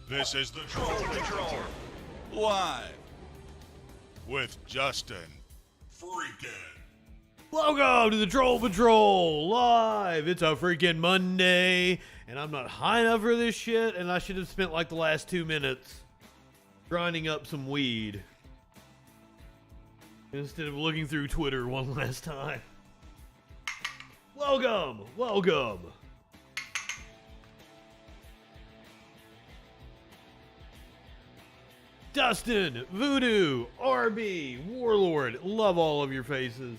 This is the Troll Patrol, live with Justin FREAKIN. Welcome to the Troll Patrol live. It's a freaking Monday, and I'm not high enough for this shit, and I should have spent like the last 2 minutes grinding up some weed instead of looking through Twitter one last time. Welcome. Dustin, Voodoo, RB, Warlord, love all of your faces.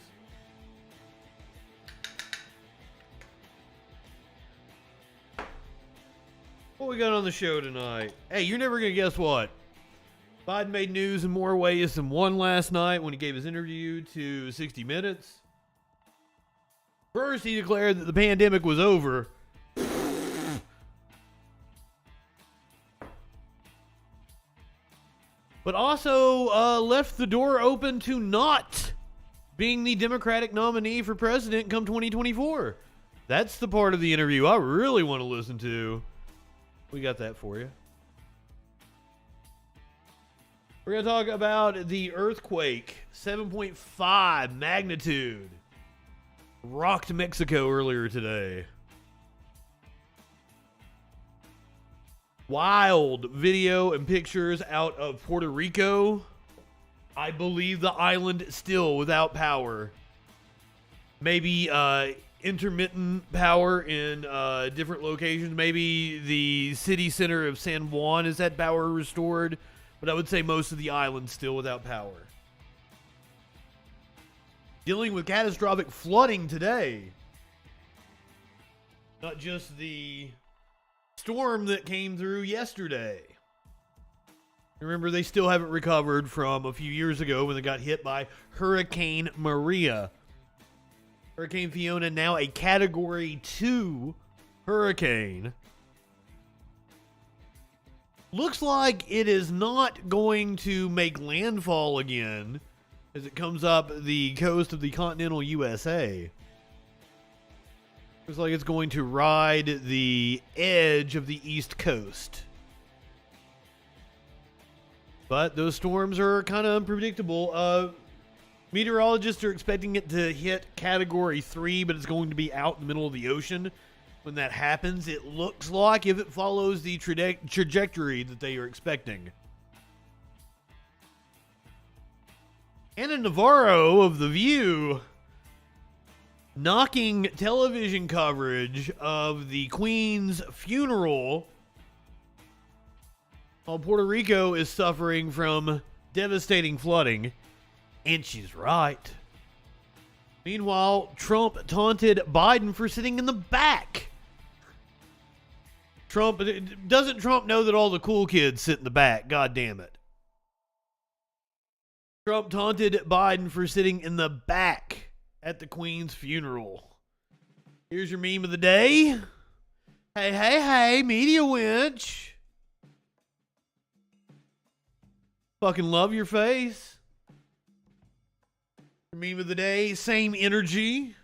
What we got on the show tonight? Hey, you're never going to guess what. Biden made news in more ways than one last night when he gave his interview to 60 Minutes. First, he declared that the pandemic was over. But also left the door open to not being the Democratic nominee for president come 2024. That's the part of the interview I really want to listen to. We got that for you. We're going to talk about the earthquake, 7.5 magnitude. Rocked Mexico earlier today. Wild video and pictures out of Puerto Rico. I believe the island still without power. Maybe intermittent power in different locations. Maybe the city center of San Juan has had power restored. But I would say most of the island still without power. Dealing with catastrophic flooding today. Not just the storm that came through yesterday. Remember, they still haven't recovered from a few years ago when they got hit by Hurricane Maria. Hurricane Fiona, now a Category 2 hurricane. Looks like it is not going to make landfall again as it comes up the coast of the continental USA. Looks like it's going to ride the edge of the East Coast. But those storms are kind of unpredictable. Meteorologists are expecting it to hit Category 3, but it's going to be out in the middle of the ocean. When that happens, it looks like, if it follows the trajectory that they are expecting. Anna Navarro of The View knocking television coverage of the Queen's funeral while Puerto Rico is suffering from devastating flooding. And she's right. Meanwhile, Trump taunted Biden for sitting in the back. Doesn't Trump know that all the cool kids sit in the back? God damn it. Trump taunted Biden for sitting in the back at the Queen's funeral. Here's your meme of the day. Hey, media winch. Fucking love your face. Your meme of the day, same energy.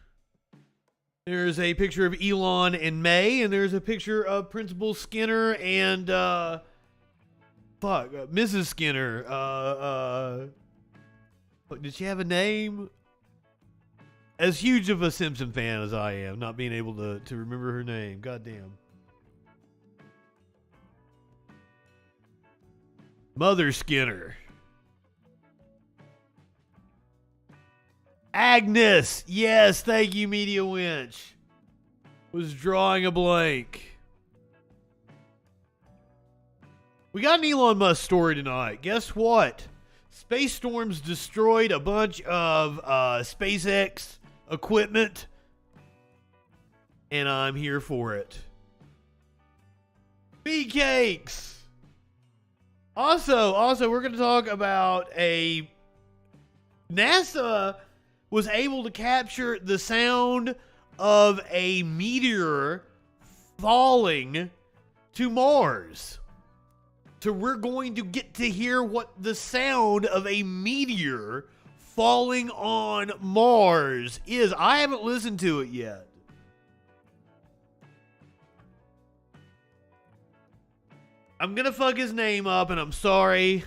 There's a picture of Elon and May, and there's a picture of Principal Skinner and, Mrs. Skinner. Did she have a name? As huge of a Simpson fan as I am, not being able to remember her name. Goddamn. Mother Skinner. Agnes, yes, thank you, Media Winch. Was drawing a blank. We got an Elon Musk story tonight. Guess what? Space storms destroyed a bunch of SpaceX equipment, and I'm here for it. Bee cakes. Also, we're going to talk about NASA was able to capture the sound of a meteor falling to Mars. So we're going to get to hear what the sound of a meteor falling on Mars is. I haven't listened to it yet. I'm gonna fuck his name up, and I'm sorry.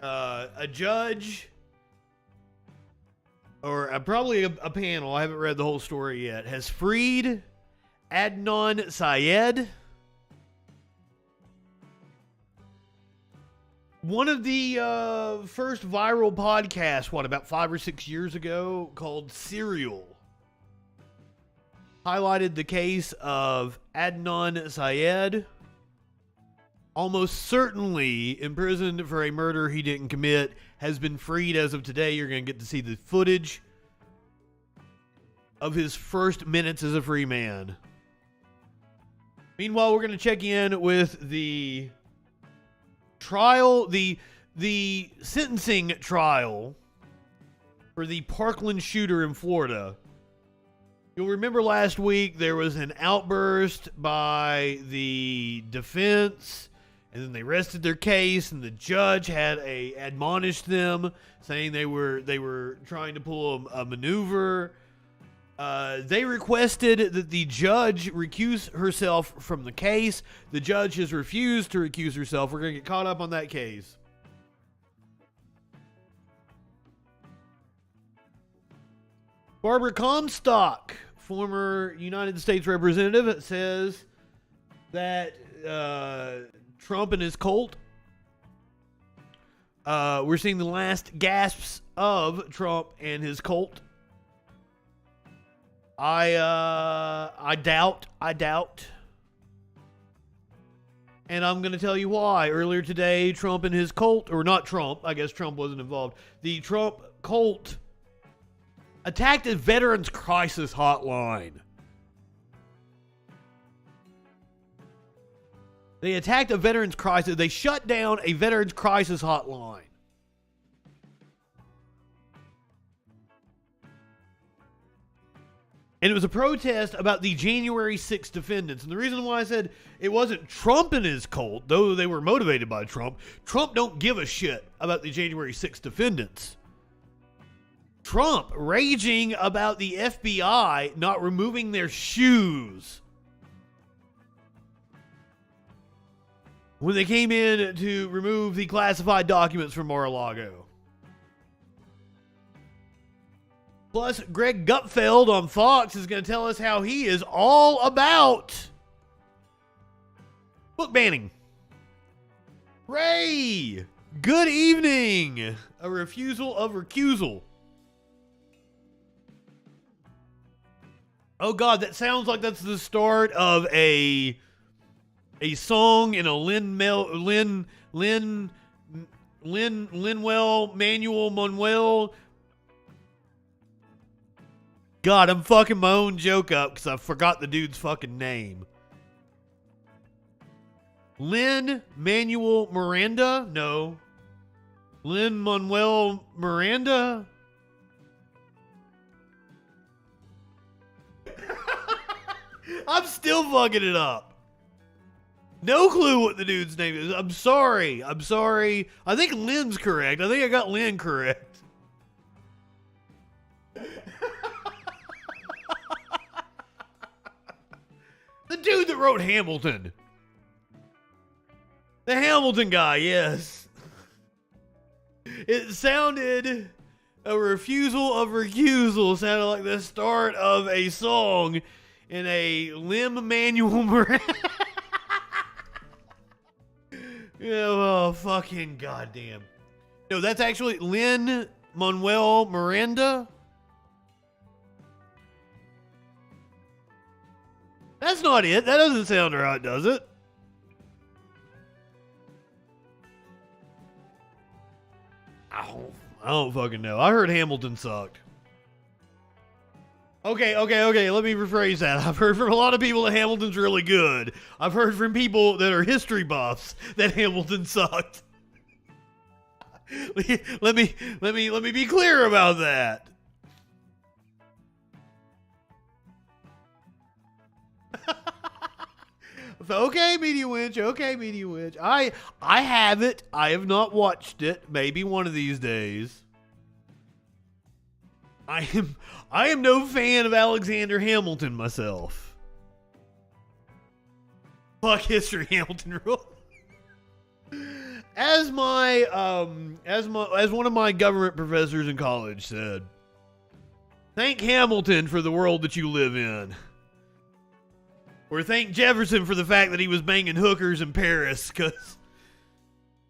A judge, or probably a panel, I haven't read the whole story yet, has freed Adnan Syed. One of the first viral podcasts, about 5 or 6 years ago, called Serial, highlighted the case of Adnan Syed, almost certainly imprisoned for a murder he didn't commit, has been freed as of today. You're going to get to see the footage of his first minutes as a free man. Meanwhile, we're going to check in with the trial, the sentencing trial for the Parkland shooter in Florida. You'll remember last week there was an outburst by the defense, and then they rested their case, and the judge had admonished them, saying they were trying to pull a maneuver. They requested that the judge recuse herself from the case. The judge has refused to recuse herself. We're going to get caught up on that case. Barbara Comstock, former United States representative, says that Trump and his cult, we're seeing the last gasps of Trump and his cult. I doubt. And I'm going to tell you why. Earlier today, Trump and his cult, or not Trump, I guess Trump wasn't involved. The Trump cult attacked a veterans crisis hotline. They attacked a veterans crisis. They shut down a veterans crisis hotline. And it was a protest about the January 6th defendants. And the reason why I said it wasn't Trump and his cult, though they were motivated by Trump don't give a shit about the January 6th defendants. Trump raging about the FBI not removing their shoes when they came in to remove the classified documents from Mar-a-Lago. Plus, Greg Gutfeld on Fox is going to tell us how he is all about book banning. Ray, good evening. A refusal of recusal. Oh God, that sounds like that's the start of a song in a Lin-Manuel Manuel. God, I'm fucking my own joke up because I forgot the dude's fucking name. Lin-Manuel Miranda? No. Lin-Manuel Miranda? I'm still fucking it up. No clue what the dude's name is. I'm sorry. I think Lynn's correct. I think I got Lynn correct. The dude that wrote Hamilton. The Hamilton guy, yes. It sounded, a refusal of recusal sounded like the start of a song in a Lin-Manuel Miranda. Yeah, oh, fucking goddamn. No, that's actually Lin-Manuel Miranda. That's not it. That doesn't sound right, does it? I don't fucking know. I heard Hamilton sucked. Okay, let me rephrase that. I've heard from a lot of people that Hamilton's really good. I've heard from people that are history buffs that Hamilton sucked. Let me be clear about that. Okay, Media Winch. I have it. I have not watched it. Maybe one of these days. I am no fan of Alexander Hamilton myself. Fuck history, Hamilton rule. as one of my government professors in college said, thank Hamilton for the world that you live in. Or thank Jefferson for the fact that he was banging hookers in Paris, because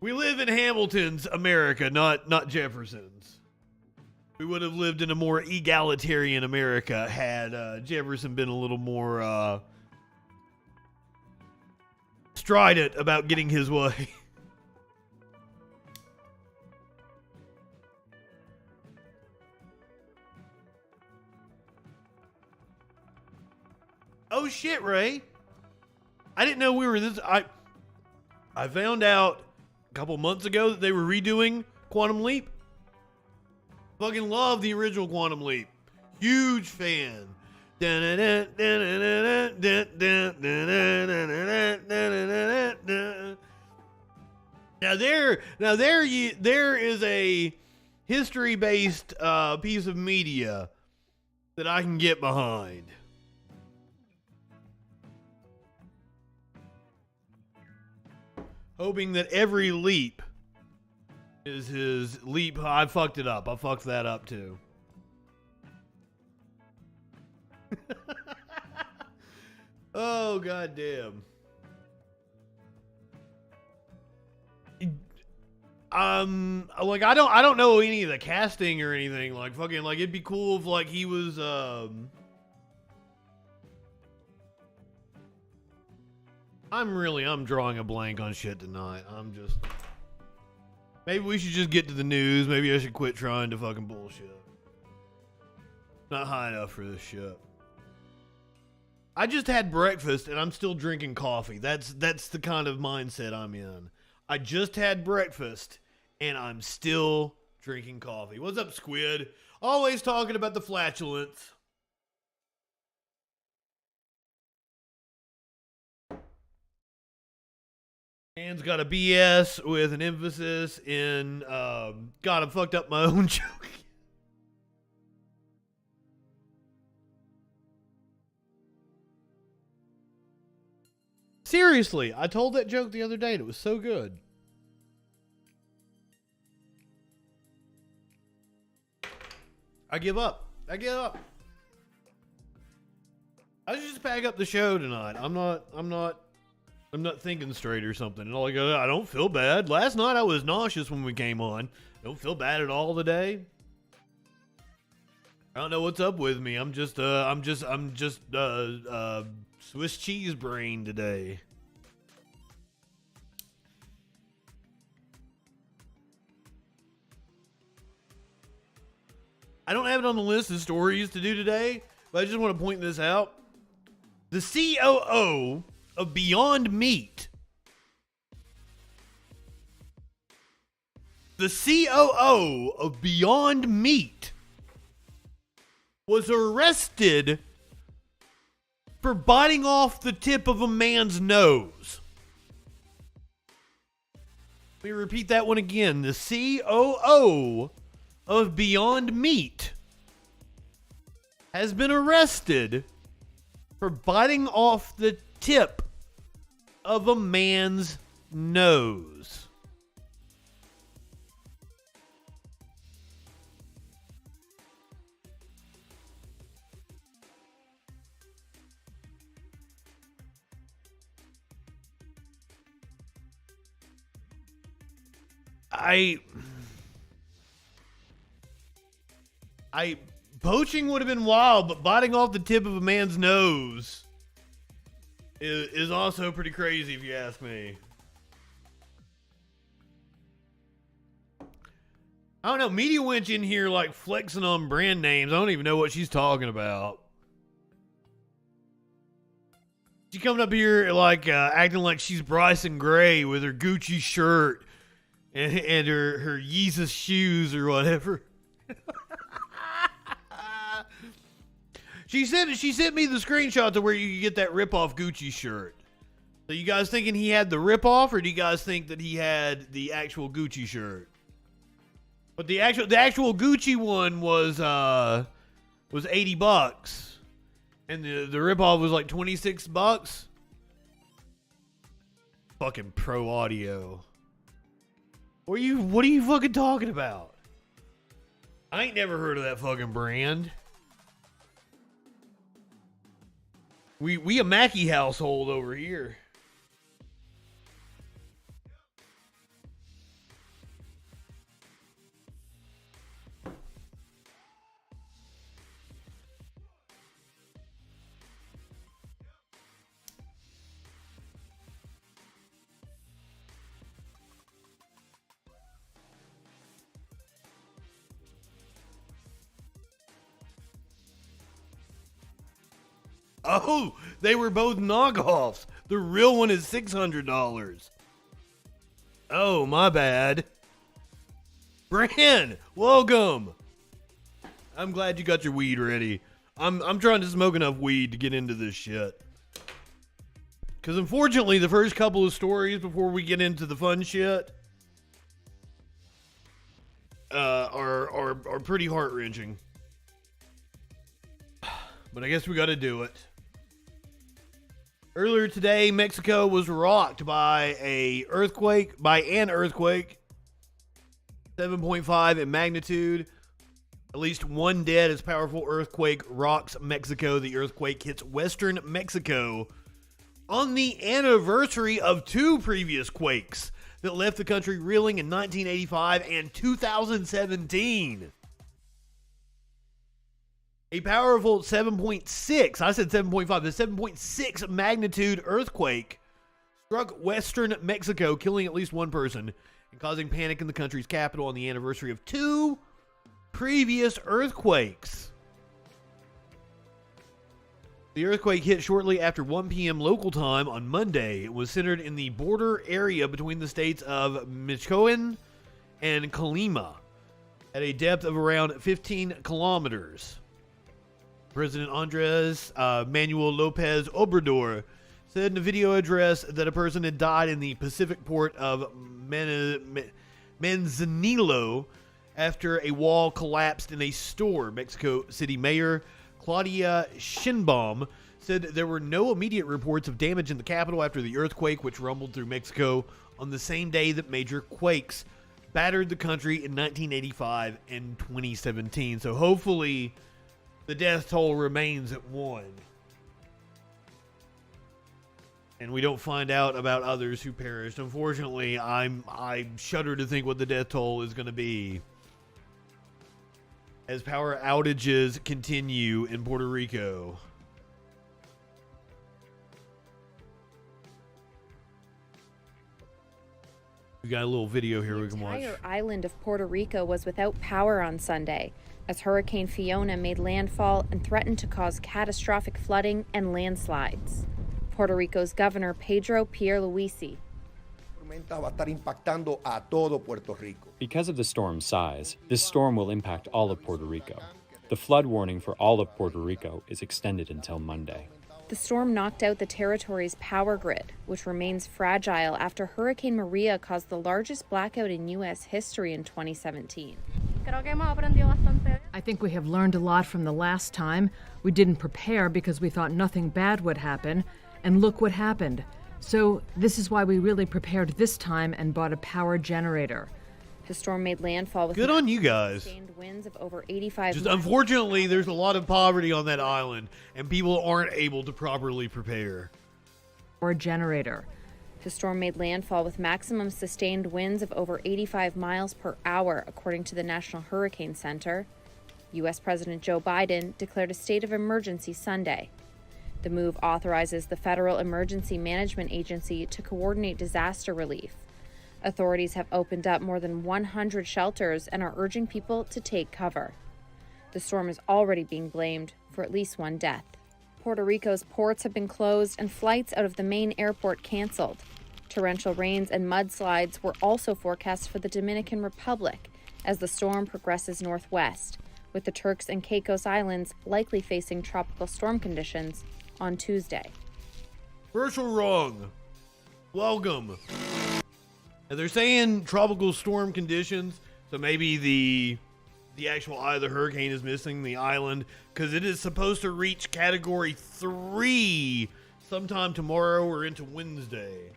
we live in Hamilton's America, not Jefferson's. We would have lived in a more egalitarian America had Jefferson been a little more strident about getting his way. Oh shit, Ray. I didn't know we were this. I found out a couple months ago that they were redoing Quantum Leap. Fucking love the original Quantum Leap. Huge fan. Now there is a history-based piece of media that I can get behind. Hoping that every leap is his leap. I fucked it up. I fucked that up too. Oh goddamn. Like I don't know any of the casting or anything. Like fucking like it'd be cool if like he was I'm drawing a blank on shit tonight. Maybe we should just get to the news. Maybe I should quit trying to fucking bullshit. Not high enough for this shit. I just had breakfast and I'm still drinking coffee. That's the kind of mindset I'm in. I just had breakfast and I'm still drinking coffee. What's up, Squid? Always talking about the flatulence. Man's got a BS with an emphasis in, God, I fucked up my own joke. Seriously, I told that joke the other day and it was so good. I give up. I should just pack up the show tonight. I'm not thinking straight or something. And all I don't feel bad. Last night I was nauseous when we came on. I don't feel bad at all today. I don't know what's up with me. I'm just Swiss cheese brain today. I don't have it on the list of stories to do today, but I just want to point this out. The COO of Beyond Meat. The COO of Beyond Meat was arrested for biting off the tip of a man's nose. Let me repeat that one again. The COO of Beyond Meat has been arrested for biting off the tip of a man's nose. Poaching would have been wild, but biting off the tip of a man's nose is also pretty crazy if you ask me. I don't know, Media Winch in here like flexing on brand names. I don't even know what she's talking about. She coming up here like acting like she's Bryson Gray with her Gucci shirt and her Yeezus shoes or whatever. She sent me the screenshot to where you could get that rip-off Gucci shirt. So you guys thinking he had the rip-off, or do you guys think that he had the actual Gucci shirt? But the actual Gucci one was $80, and the rip-off was like $26. Fucking pro audio. What are you fucking talking about? I ain't never heard of that fucking brand. We a Mackie household over here. Oh, they were both knockoffs. The real one is $600. Oh, my bad. Bran, welcome. I'm glad you got your weed ready. I'm trying to smoke enough weed to get into this shit. Because unfortunately, the first couple of stories before we get into the fun shit are pretty heart-wrenching. But I guess we got to do it. Earlier today, Mexico was rocked by an earthquake, 7.5 in magnitude. At least one dead as powerful earthquake rocks Mexico. The earthquake hits western Mexico on the anniversary of two previous quakes that left the country reeling in 1985 and 2017. A powerful 7.6, I said 7.5, the 7.6 magnitude earthquake struck western Mexico, killing at least one person and causing panic in the country's capital on the anniversary of two previous earthquakes. The earthquake hit shortly after 1 p.m. local time on Monday. It was centered in the border area between the states of Michoacán and Colima at a depth of around 15 kilometers. President Andres Manuel Lopez Obrador said in a video address that a person had died in the Pacific port of Manzanillo after a wall collapsed in a store. Mexico City Mayor Claudia Sheinbaum said there were no immediate reports of damage in the capital after the earthquake, which rumbled through Mexico on the same day that major quakes battered the country in 1985 and 2017. So hopefully the death toll remains at 1. And we don't find out about others who perished. Unfortunately, I shudder to think what the death toll is going to be as power outages continue in Puerto Rico. We got a little video here we can watch. The entire island of Puerto Rico was without power on Sunday as Hurricane Fiona made landfall and threatened to cause catastrophic flooding and landslides. Puerto Rico's Governor Pedro Pierluisi. Because of the storm's size, this storm will impact all of Puerto Rico. The flood warning for all of Puerto Rico is extended until Monday. The storm knocked out the territory's power grid, which remains fragile after Hurricane Maria caused the largest blackout in U.S. history in 2017. I think we have learned a lot from the last time. We didn't prepare because we thought nothing bad would happen, and look what happened. So this is why we really prepared this time and bought a power generator. The storm made landfall with good on you guys. sustained winds of over 85 Just miles. unfortunately, there's a lot of poverty on that island, and people aren't able to properly prepare. Power generator. The storm made landfall with maximum sustained winds of over 85 miles per hour, according to the National Hurricane Center. U.S. President Joe Biden declared a state of emergency Sunday. The move authorizes the Federal Emergency Management Agency to coordinate disaster relief. Authorities have opened up more than 100 shelters and are urging people to take cover. The storm is already being blamed for at least one death. Puerto Rico's ports have been closed and flights out of the main airport canceled. Torrential rains and mudslides were also forecast for the Dominican Republic as the storm progresses northwest, with the Turks and Caicos Islands likely facing tropical storm conditions on Tuesday. First or wrong? Welcome. Now they're saying tropical storm conditions, so maybe the actual eye of the hurricane is missing the island because it is supposed to reach Category 3 sometime tomorrow or into Wednesday.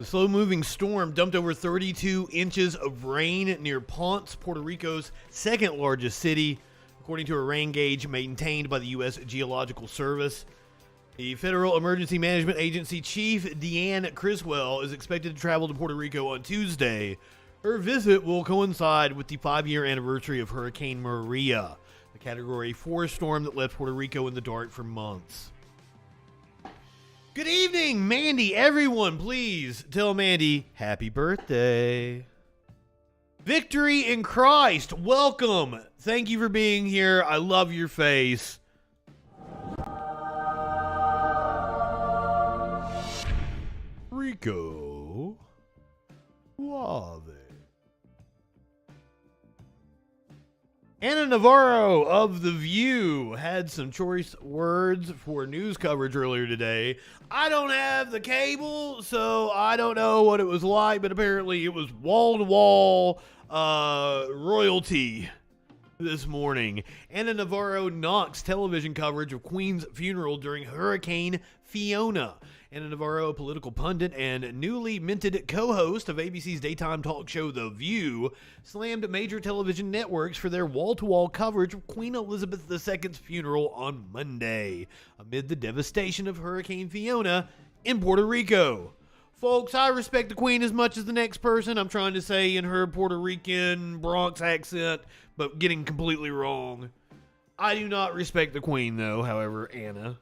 The slow-moving storm dumped over 32 inches of rain near Ponce, Puerto Rico's second-largest city, according to a rain gauge maintained by the U.S. Geological Service. The Federal Emergency Management Agency Chief Deanne Criswell is expected to travel to Puerto Rico on Tuesday. Her visit will coincide with the 5-year anniversary of Hurricane Maria, the Category 4 storm that left Puerto Rico in the dark for months. Good evening, Mandy. Everyone, please tell Mandy happy birthday. Victory in Christ. Welcome. Thank you for being here. I love your face. Rico. Suave. Anna Navarro of The View had some choice words for news coverage earlier today. I don't have the cable, so I don't know what it was like, but apparently it was wall-to-wall royalty this morning. Anna Navarro knocks television coverage of Queen's funeral during Hurricane Fiona. Anna Navarro, a political pundit and newly minted co-host of ABC's daytime talk show The View, slammed major television networks for their wall-to-wall coverage of Queen Elizabeth II's funeral on Monday, amid the devastation of Hurricane Fiona in Puerto Rico. Folks, I respect the Queen as much as the next person. I'm trying to say in her Puerto Rican Bronx accent, but getting completely wrong. I do not respect the Queen, though, however, Anna.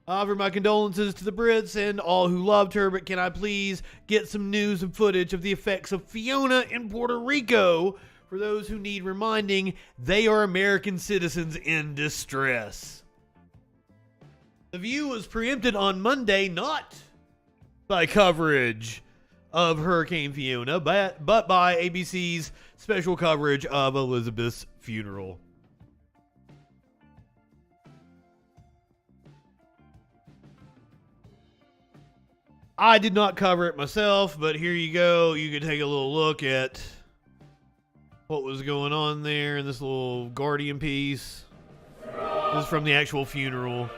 I offer my condolences to the Brits and all who loved her, but can I please get some news and footage of the effects of Fiona in Puerto Rico? For those who need reminding, they are American citizens in distress. The View was preempted on Monday not by coverage of Hurricane Fiona, but by ABC's special coverage of Elizabeth's funeral. I did not cover it myself, but here you go. You can take a little look at what was going on there in this little Guardian piece. This is from the actual funeral.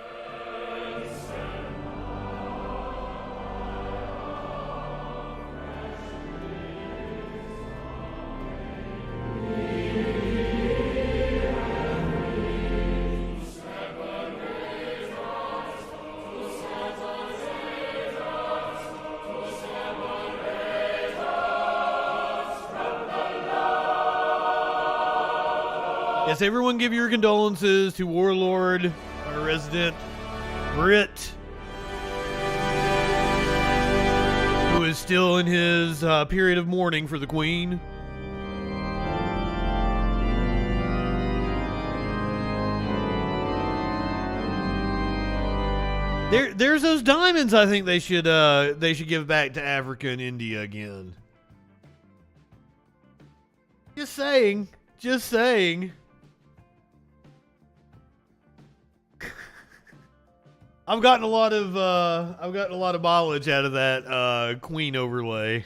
Yes, everyone give your condolences to Warlord, our resident Brit, who is still in his period of mourning for the Queen. There's those diamonds I think they should give back to Africa and India again. Just saying. I've gotten a lot of mileage out of that Queen overlay.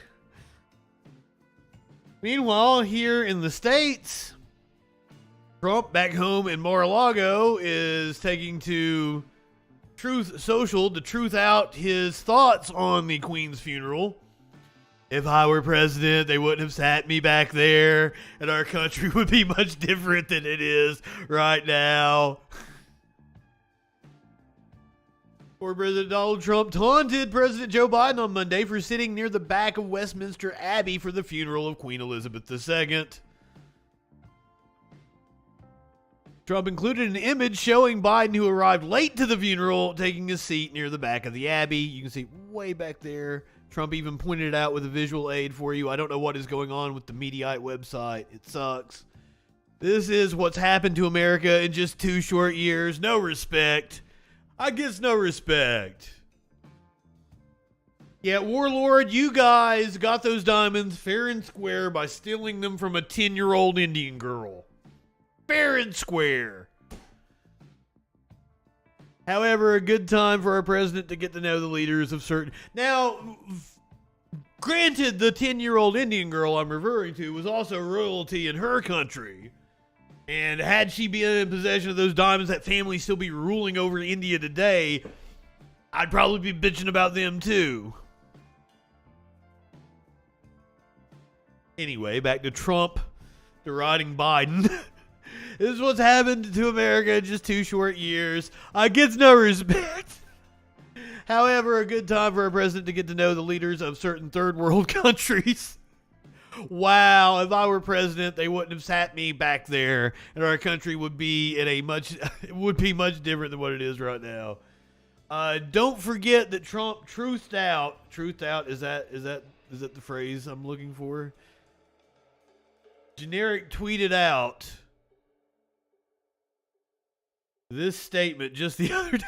Meanwhile, here in the States, Trump back home in Mar-a-Lago is taking to Truth Social to truth out his thoughts on the Queen's funeral. If I were president, they wouldn't have sat me back there, and our country would be much different than it is right now. Former President Donald Trump taunted President Joe Biden on Monday for sitting near the back of Westminster Abbey for the funeral of Queen Elizabeth II. Trump included an image showing Biden, who arrived late to the funeral, taking a seat near the back of the Abbey. You can see way back there. Trump even pointed it out with a visual aid for you. I don't know what is going on with the Mediaite website. It sucks. This is what's happened to America in just 2 short years. No respect. I guess no respect. Yeah, Warlord, you guys got those diamonds fair and square by stealing them from a 10-year-old Indian girl. Fair and square. However, a good time for our president to get to know the leaders of certain... Now, granted, the 10-year-old Indian girl I'm referring to was also royalty in her country. And had she been in possession of those diamonds, that family still be ruling over India today, I'd probably be bitching about them too. Anyway, back to Trump deriding Biden. This is what's happened to America in just 2 short years. Gets no respect. However, a good time for a president to get to know the leaders of certain third world countries. Wow, if I were president, they wouldn't have sat me back there, and our country would be much different than what it is right now. Don't forget that Trump truthed out. Truthed out, is that the phrase I'm looking for? Generic tweeted out this statement just the other day.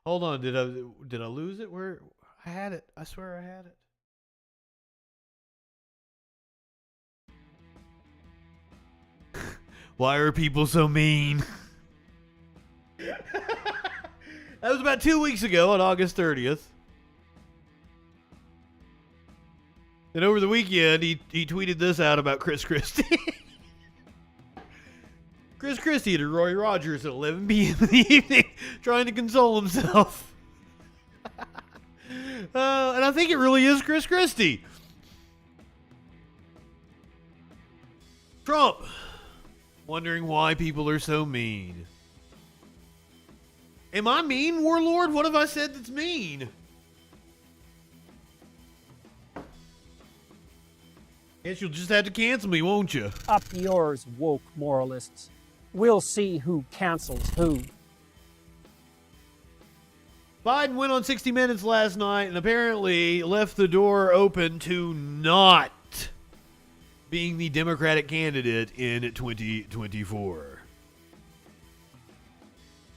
Hold on, did I lose it? Where I had it? I swear I had it. Why are people so mean? That was about 2 weeks ago on August 30th. And over the weekend, he tweeted this out about Chris Christie. Chris Christie and Roy Rogers at 11 p.m. in the evening trying to console himself. And I think it really is Chris Christie. Trump. Wondering why people are so mean. Am I mean, Warlord? What have I said that's mean? Guess you'll just have to cancel me, won't you? Up yours, woke moralists. We'll see who cancels who. Biden went on 60 Minutes last night and apparently left the door open to not being the Democratic candidate in 2024.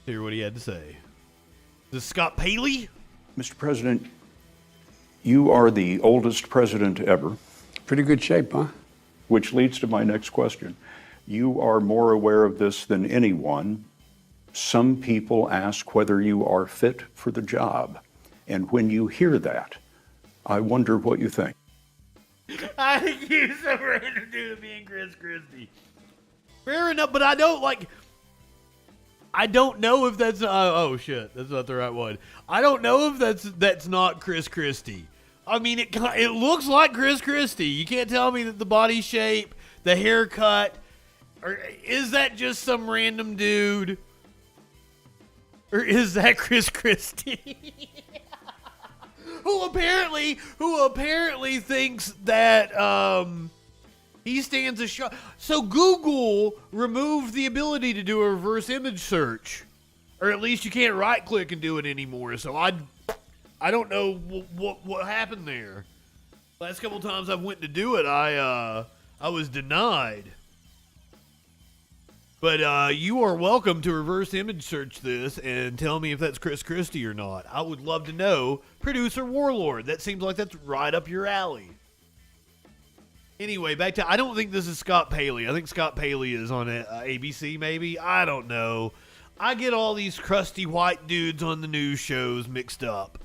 Hear what he had to say. This is Scott Paley. Mr. President, you are the oldest president ever. Pretty good shape, huh? Which leads to my next question. You are more aware of this than anyone. Some people ask whether you are fit for the job. And when you hear that, I wonder what you think. I think he's so random dude being Chris Christie. Fair enough, but I don't know if that's oh shit, that's not the right one. I don't know if that's not Chris Christie. I mean, it looks like Chris Christie. You can't tell me that the body shape, the haircut, or is that just some random dude? Or is that Chris Christie? who apparently thinks that he stands a shot. So Google removed the ability to do a reverse image search, or at least you can't right click and do it anymore. So I don't know what happened there. Last couple times I went to do it, I was denied. But you are welcome to reverse image search this and tell me if that's Chris Christie or not. I would love to know. Producer Warlord, that seems like that's right up your alley. Anyway, back to, I don't think this is Scott Paley. I think Scott Paley is on ABC maybe. I don't know. I get all these crusty white dudes on the news shows mixed up.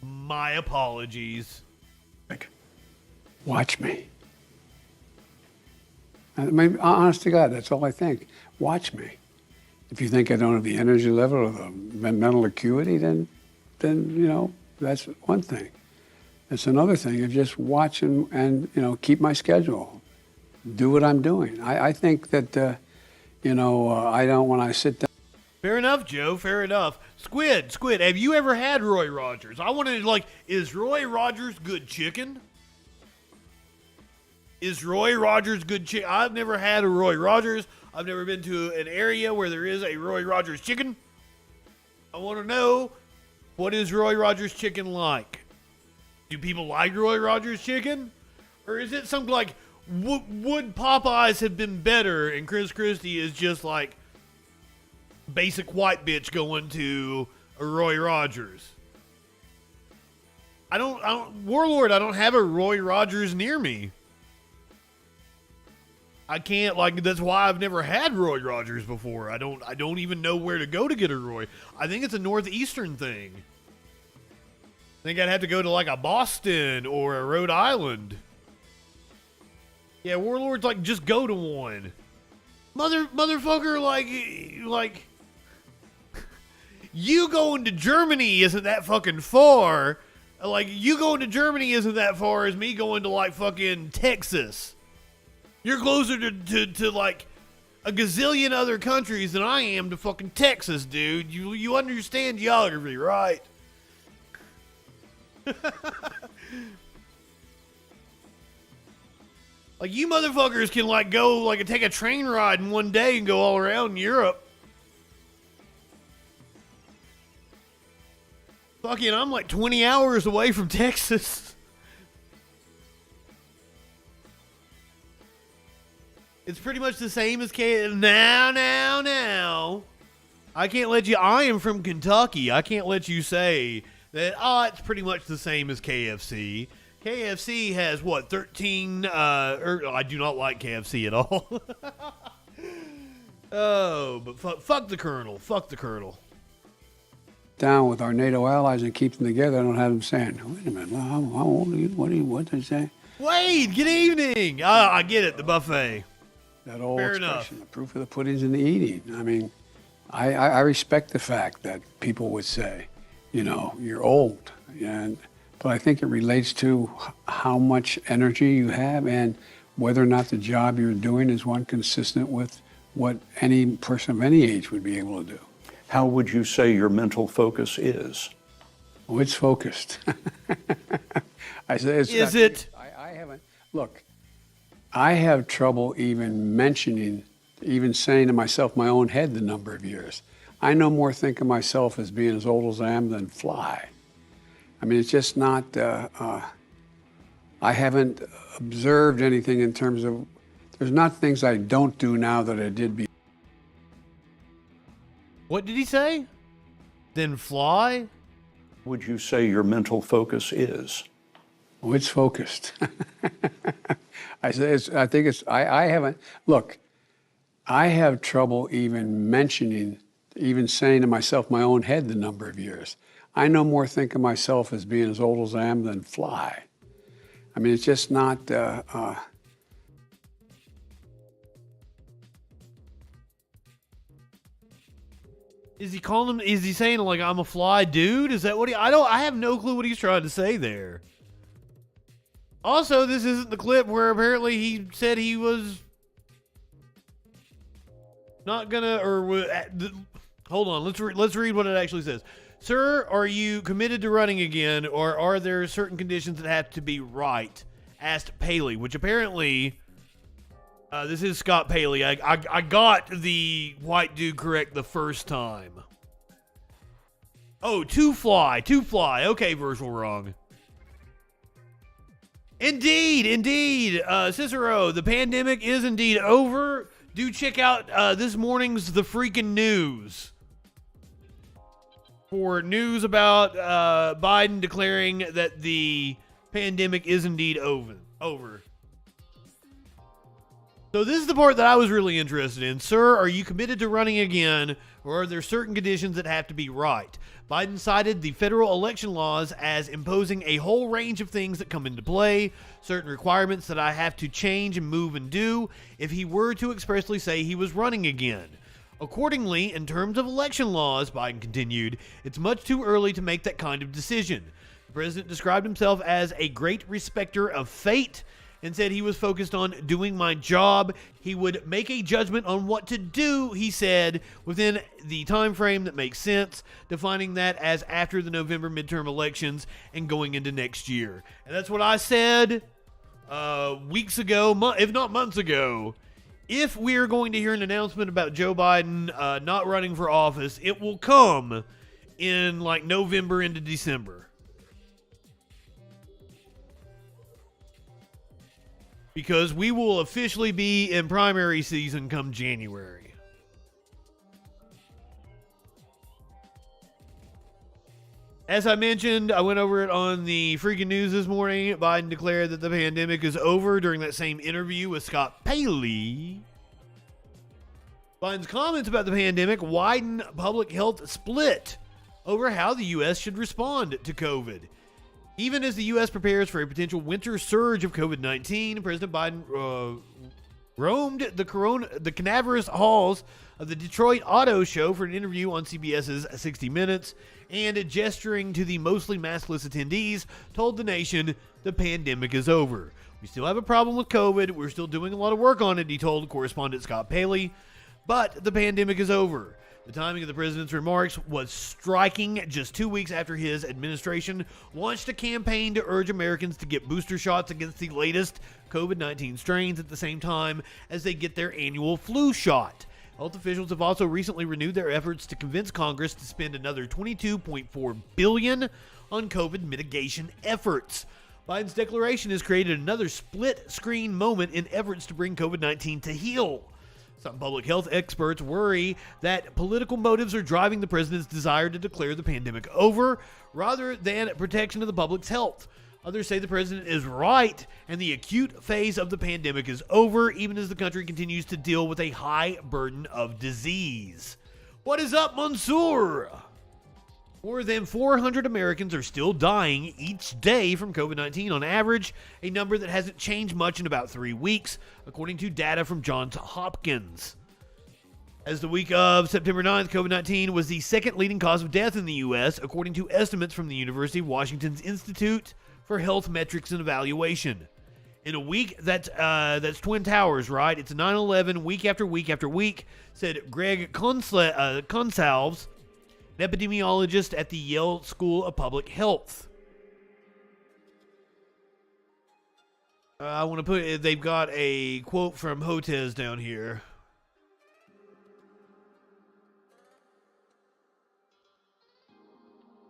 My apologies. Watch me. I mean, honest to God, that's all I think. Watch me. If you think I don't have the energy level or the mental acuity, then you know, that's one thing. It's another thing of just watch and you know, keep my schedule. Do what I'm doing. I think that, you know, I don't, when I sit down. Fair enough, Joe. Fair enough. Squid, have you ever had Roy Rogers? I wanted to, is Roy Rogers good chicken? Is Roy Rogers good chicken? I've never had a Roy Rogers. I've never been to an area where there is a Roy Rogers chicken. I want to know, what is Roy Rogers chicken like? Do people like Roy Rogers chicken? Or is it something like, would Popeyes have been better and Chris Christie is just like basic white bitch going to a Roy Rogers? I don't, Warlord, I don't have a Roy Rogers near me. I can't, that's why I've never had Roy Rogers before. I don't even know where to go to get a Roy. I think it's a Northeastern thing. I think I'd have to go to a Boston or a Rhode Island. Yeah, Warlord's just go to one. Motherfucker, you going to Germany isn't that fucking far. You going to Germany isn't that far as me going to fucking Texas. You're closer to like a gazillion other countries than I am to fucking Texas, dude. You understand geography, right? Like, you motherfuckers can, like, go, like, take a train ride in one day and go all around Europe. Fucking, I'm like 20 hours away from Texas. It's pretty much the same as Now. I can't let you, I am from Kentucky. I can't let you say that, it's pretty much the same as KFC. KFC has, 13, I do not like KFC at all. Oh, but fuck the Colonel. Fuck the Colonel. Down with our NATO allies and keep them together. I don't have them saying, wait a minute, how old are you? What did they say? Wade, good evening. I get it, the buffet. That old Fair expression, enough. the proof of the pudding's in the eating. I mean, I respect the fact that people would say, you're old. But I think it relates to how much energy you have and whether or not the job you're doing is one consistent with what any person of any age would be able to do. How would you say your mental focus is? Oh, it's focused. I say Is it? I haven't. Look, I have trouble even saying to myself, my own head, the number of years. I no more think of myself as being as old as I am than fly. I mean, it's just not, I haven't observed anything in terms of, there's not things I don't do now that I did before. What did he say? Then fly? Would you say your mental focus is? Oh, it's focused. I haven't, look, I have trouble even saying to myself, my own head, the number of years. I no more think of myself as being as old as I am than fly. I mean, it's just not, Is he saying like I'm a fly dude? Is that what I have no clue what he's trying to say there. Also, this isn't the clip where apparently he said he was not gonna, hold on, let's read what it actually says. Sir, are you committed to running again, or are there certain conditions that have to be right? Asked Paley, which apparently, this is Scott Paley. I got the white dude correct the first time. Oh, to fly. Okay, Virgil wrong. Indeed. Cicero, the pandemic is indeed over. Do check out this morning's The Freakin' News for news about Biden declaring that the pandemic is indeed over. So this is the part that I was really interested in. Sir, are you committed to running again, or are there certain conditions that have to be right? Biden cited the federal election laws as imposing a whole range of things that come into play, certain requirements that I have to change and move and do if he were to expressly say he was running again. Accordingly, in terms of election laws, Biden continued, it's much too early to make that kind of decision. The president described himself as a great respecter of fate and said he was focused on doing my job. He would make a judgment on what to do, he said, within the time frame that makes sense, defining that as after the November midterm elections and going into next year. And that's what I said weeks ago, if not months ago. If we are going to hear an announcement about Joe Biden not running for office, it will come in like November into December. Because we will officially be in primary season come January. As I mentioned, I went over it on the Freakin' News this morning. Biden declared that the pandemic is over during that same interview with Scott Paley. Biden's comments about the pandemic widen public health split over how the U.S. should respond to COVID. Even as the U.S. prepares for a potential winter surge of COVID-19, President Biden roamed the cadaverous halls of the Detroit Auto Show for an interview on CBS's 60 Minutes, and gesturing to the mostly maskless attendees, told the nation the pandemic is over. We still have a problem with COVID. We're still doing a lot of work on it, he told correspondent Scott Paley. But the pandemic is over. The timing of the president's remarks was striking just 2 weeks after his administration launched a campaign to urge Americans to get booster shots against the latest COVID-19 strains at the same time as they get their annual flu shot. Health officials have also recently renewed their efforts to convince Congress to spend another $22.4 billion on COVID mitigation efforts. Biden's declaration has created another split-screen moment in efforts to bring COVID-19 to heel. Some public health experts worry that political motives are driving the president's desire to declare the pandemic over rather than protection of the public's health. Others say the president is right and the acute phase of the pandemic is over, even as the country continues to deal with a high burden of disease. What is up, Mansoor? More than 400 Americans are still dying each day from COVID-19 on average, a number that hasn't changed much in about 3 weeks, according to data from Johns Hopkins. As the week of September 9th, COVID-19 was the second leading cause of death in the U.S., according to estimates from the University of Washington's Institute for Health Metrics and Evaluation. In a week, that's Twin Towers, right? It's 9/11 week after week after week, said Greg Consalves, an epidemiologist at the Yale School of Public Health. I want to put, they've got a quote from Hotez down here.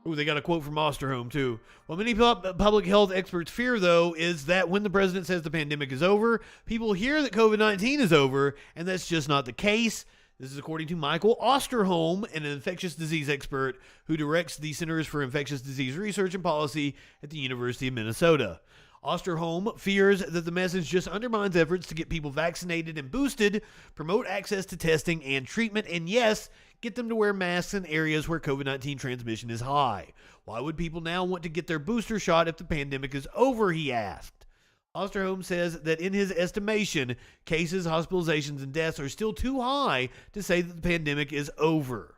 Ooh, they got a quote from Osterholm, too. What many public health experts fear, though, is that when the president says the pandemic is over, people hear that COVID-19 is over, and that's just not the case. This is according to Michael Osterholm, an infectious disease expert who directs the Centers for Infectious Disease Research and Policy at the University of Minnesota. Osterholm fears that the message just undermines efforts to get people vaccinated and boosted, promote access to testing and treatment, and yes, get them to wear masks in areas where COVID-19 transmission is high. Why would people now want to get their booster shot if the pandemic is over, he asked. Osterholm says that in his estimation, cases, hospitalizations, and deaths are still too high to say that the pandemic is over.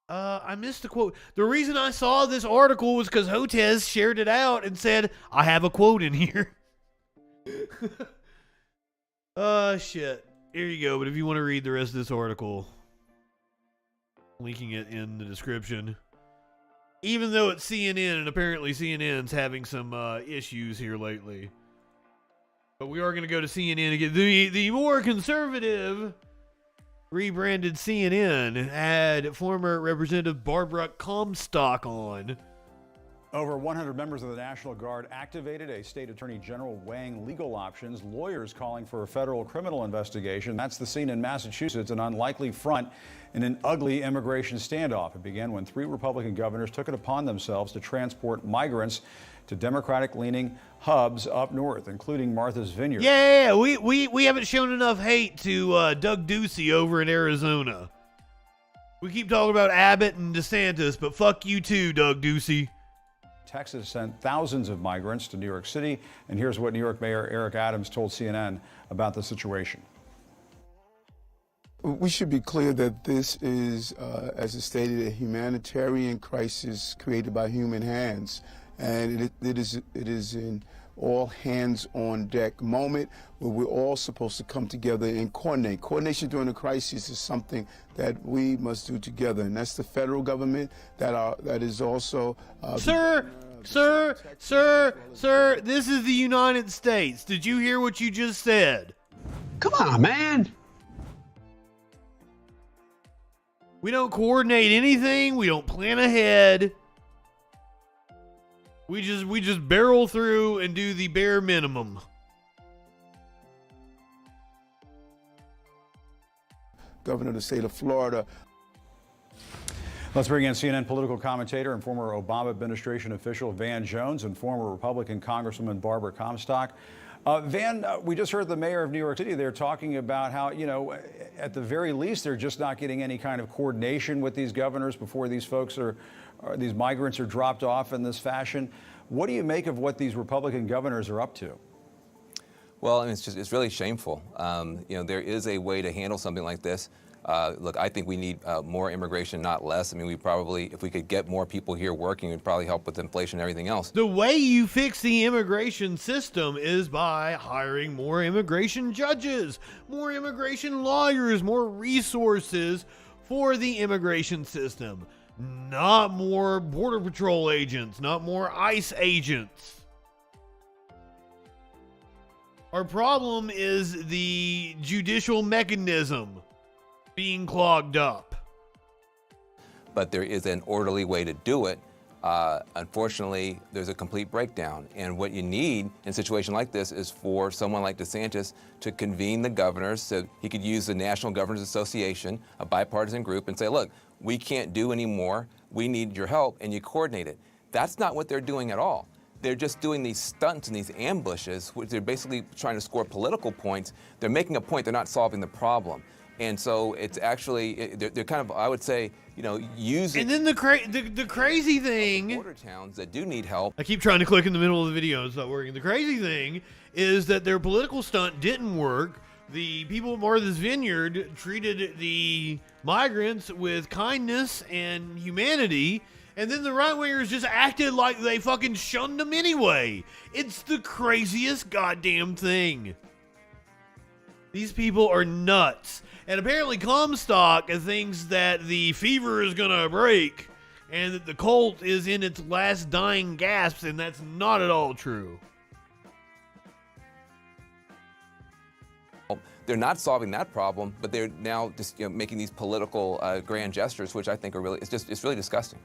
I missed the quote. The reason I saw this article was because Hotez shared it out and said, I have a quote in here. Shit. Here you go, but if you want to read the rest of this article, linking it in the description. Even though it's CNN, and apparently CNN's having some issues here lately. But we are going to go to CNN again. The more conservative rebranded CNN had former Representative Barbara Comstock on. Over 100 members of the National Guard activated, a state attorney general weighing legal options, lawyers calling for a federal criminal investigation. That's the scene in Massachusetts, an unlikely front in an ugly immigration standoff. It began when 3 Republican governors took it upon themselves to transport migrants to Democratic-leaning hubs up north, including Martha's Vineyard. Yeah, we haven't shown enough hate to Doug Ducey over in Arizona. We keep talking about Abbott and DeSantis, but fuck you too, Doug Ducey. Texas sent thousands of migrants to New York City, and here's what New York Mayor Eric Adams told CNN about the situation. We should be clear that this is, as it's stated, a humanitarian crisis created by human hands, and it is an all hands on deck moment where we're all supposed to come together and coordinate. Coordination during a crisis is something that we must do together, and that's the federal government that is also. Sir, this is the United States. Did you hear what you just said? Come on, man. We don't coordinate anything. We don't plan ahead. We just barrel through and do the bare minimum. Governor of the state of Florida. Let's bring in CNN political commentator and former Obama administration official Van Jones and former Republican Congresswoman Barbara Comstock. Van, we just heard the mayor of New York City there talking about how, at the very least, they're just not getting any kind of coordination with these governors before these folks these migrants are dropped off in this fashion. What do you make of what these Republican governors are up to? Well, I mean, it's really shameful. There is a way to handle something like this. Look, I think we need more immigration, not less. I mean, we probably, if we could get more people here working, it would probably help with inflation and everything else. The way you fix the immigration system is by hiring more immigration judges, more immigration lawyers, more resources for the immigration system. Not more Border Patrol agents, not more ICE agents. Our problem is the judicial mechanism being clogged up. But there is an orderly way to do it. Unfortunately, there's a complete breakdown. And what you need in a situation like this is for someone like DeSantis to convene the governors so he could use the National Governors Association, a bipartisan group, and say, look, we can't do anymore. We need your help, and you coordinate it. That's not what they're doing at all. They're just doing these stunts and these ambushes, which they're basically trying to score political points. They're making a point, they're not solving the problem. And so it's actually, they're kind of, I would say, you know, using... And then the crazy thing... Border towns that do need help. I keep trying to click in the middle of the video, it's not working. The crazy thing is that their political stunt didn't work. The people of Martha's Vineyard treated the migrants with kindness and humanity, and then the right-wingers just acted like they fucking shunned them anyway. It's the craziest goddamn thing. These people are nuts. And apparently Comstock thinks that the fever is gonna break and that the cult is in its last dying gasps, and that's not at all true. They're not solving that problem, but they're now just, you know, making these political grand gestures, which I think are really, it's really disgusting.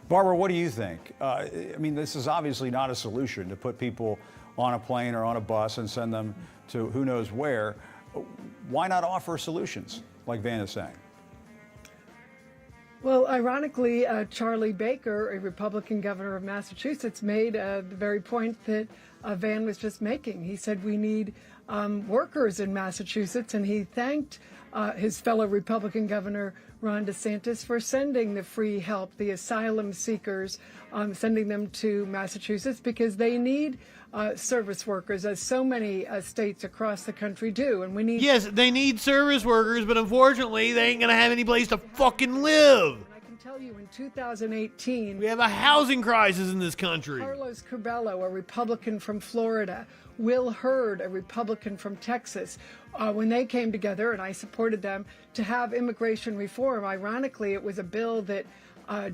Barbara, what do you think? I mean, this is obviously not a solution to put people on a plane or on a bus and send them to who knows where. Why not offer solutions, like Van is saying? Well, ironically, Charlie Baker, a Republican governor of Massachusetts, made the very point that Van was just making. He said we need workers in Massachusetts, and he thanked his fellow Republican governor, Ron DeSantis, for sending the free help, the asylum seekers, sending them to Massachusetts because they need service workers, as so many states across the country do, and we need... Yes, they need service workers, but unfortunately, they ain't gonna have any place to fucking live. I can tell you, in 2018... We have a housing crisis in this country. Carlos Curbelo, a Republican from Florida, Will Hurd, a Republican from Texas, when they came together, and I supported them, to have immigration reform. Ironically, it was a bill that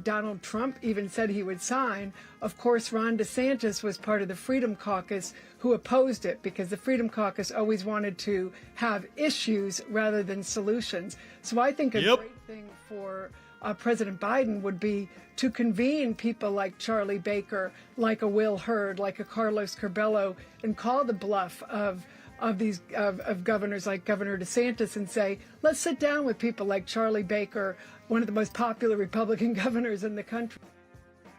Donald Trump even said he would sign. Of course, Ron DeSantis was part of the Freedom Caucus who opposed it because the Freedom Caucus always wanted to have issues rather than solutions. So I think a great thing for President Biden would be to convene people like Charlie Baker, like a Will Hurd, like a Carlos Curbelo, and call the bluff of governors like Governor DeSantis and say, let's sit down with people like Charlie Baker, one of the most popular Republican governors in the country.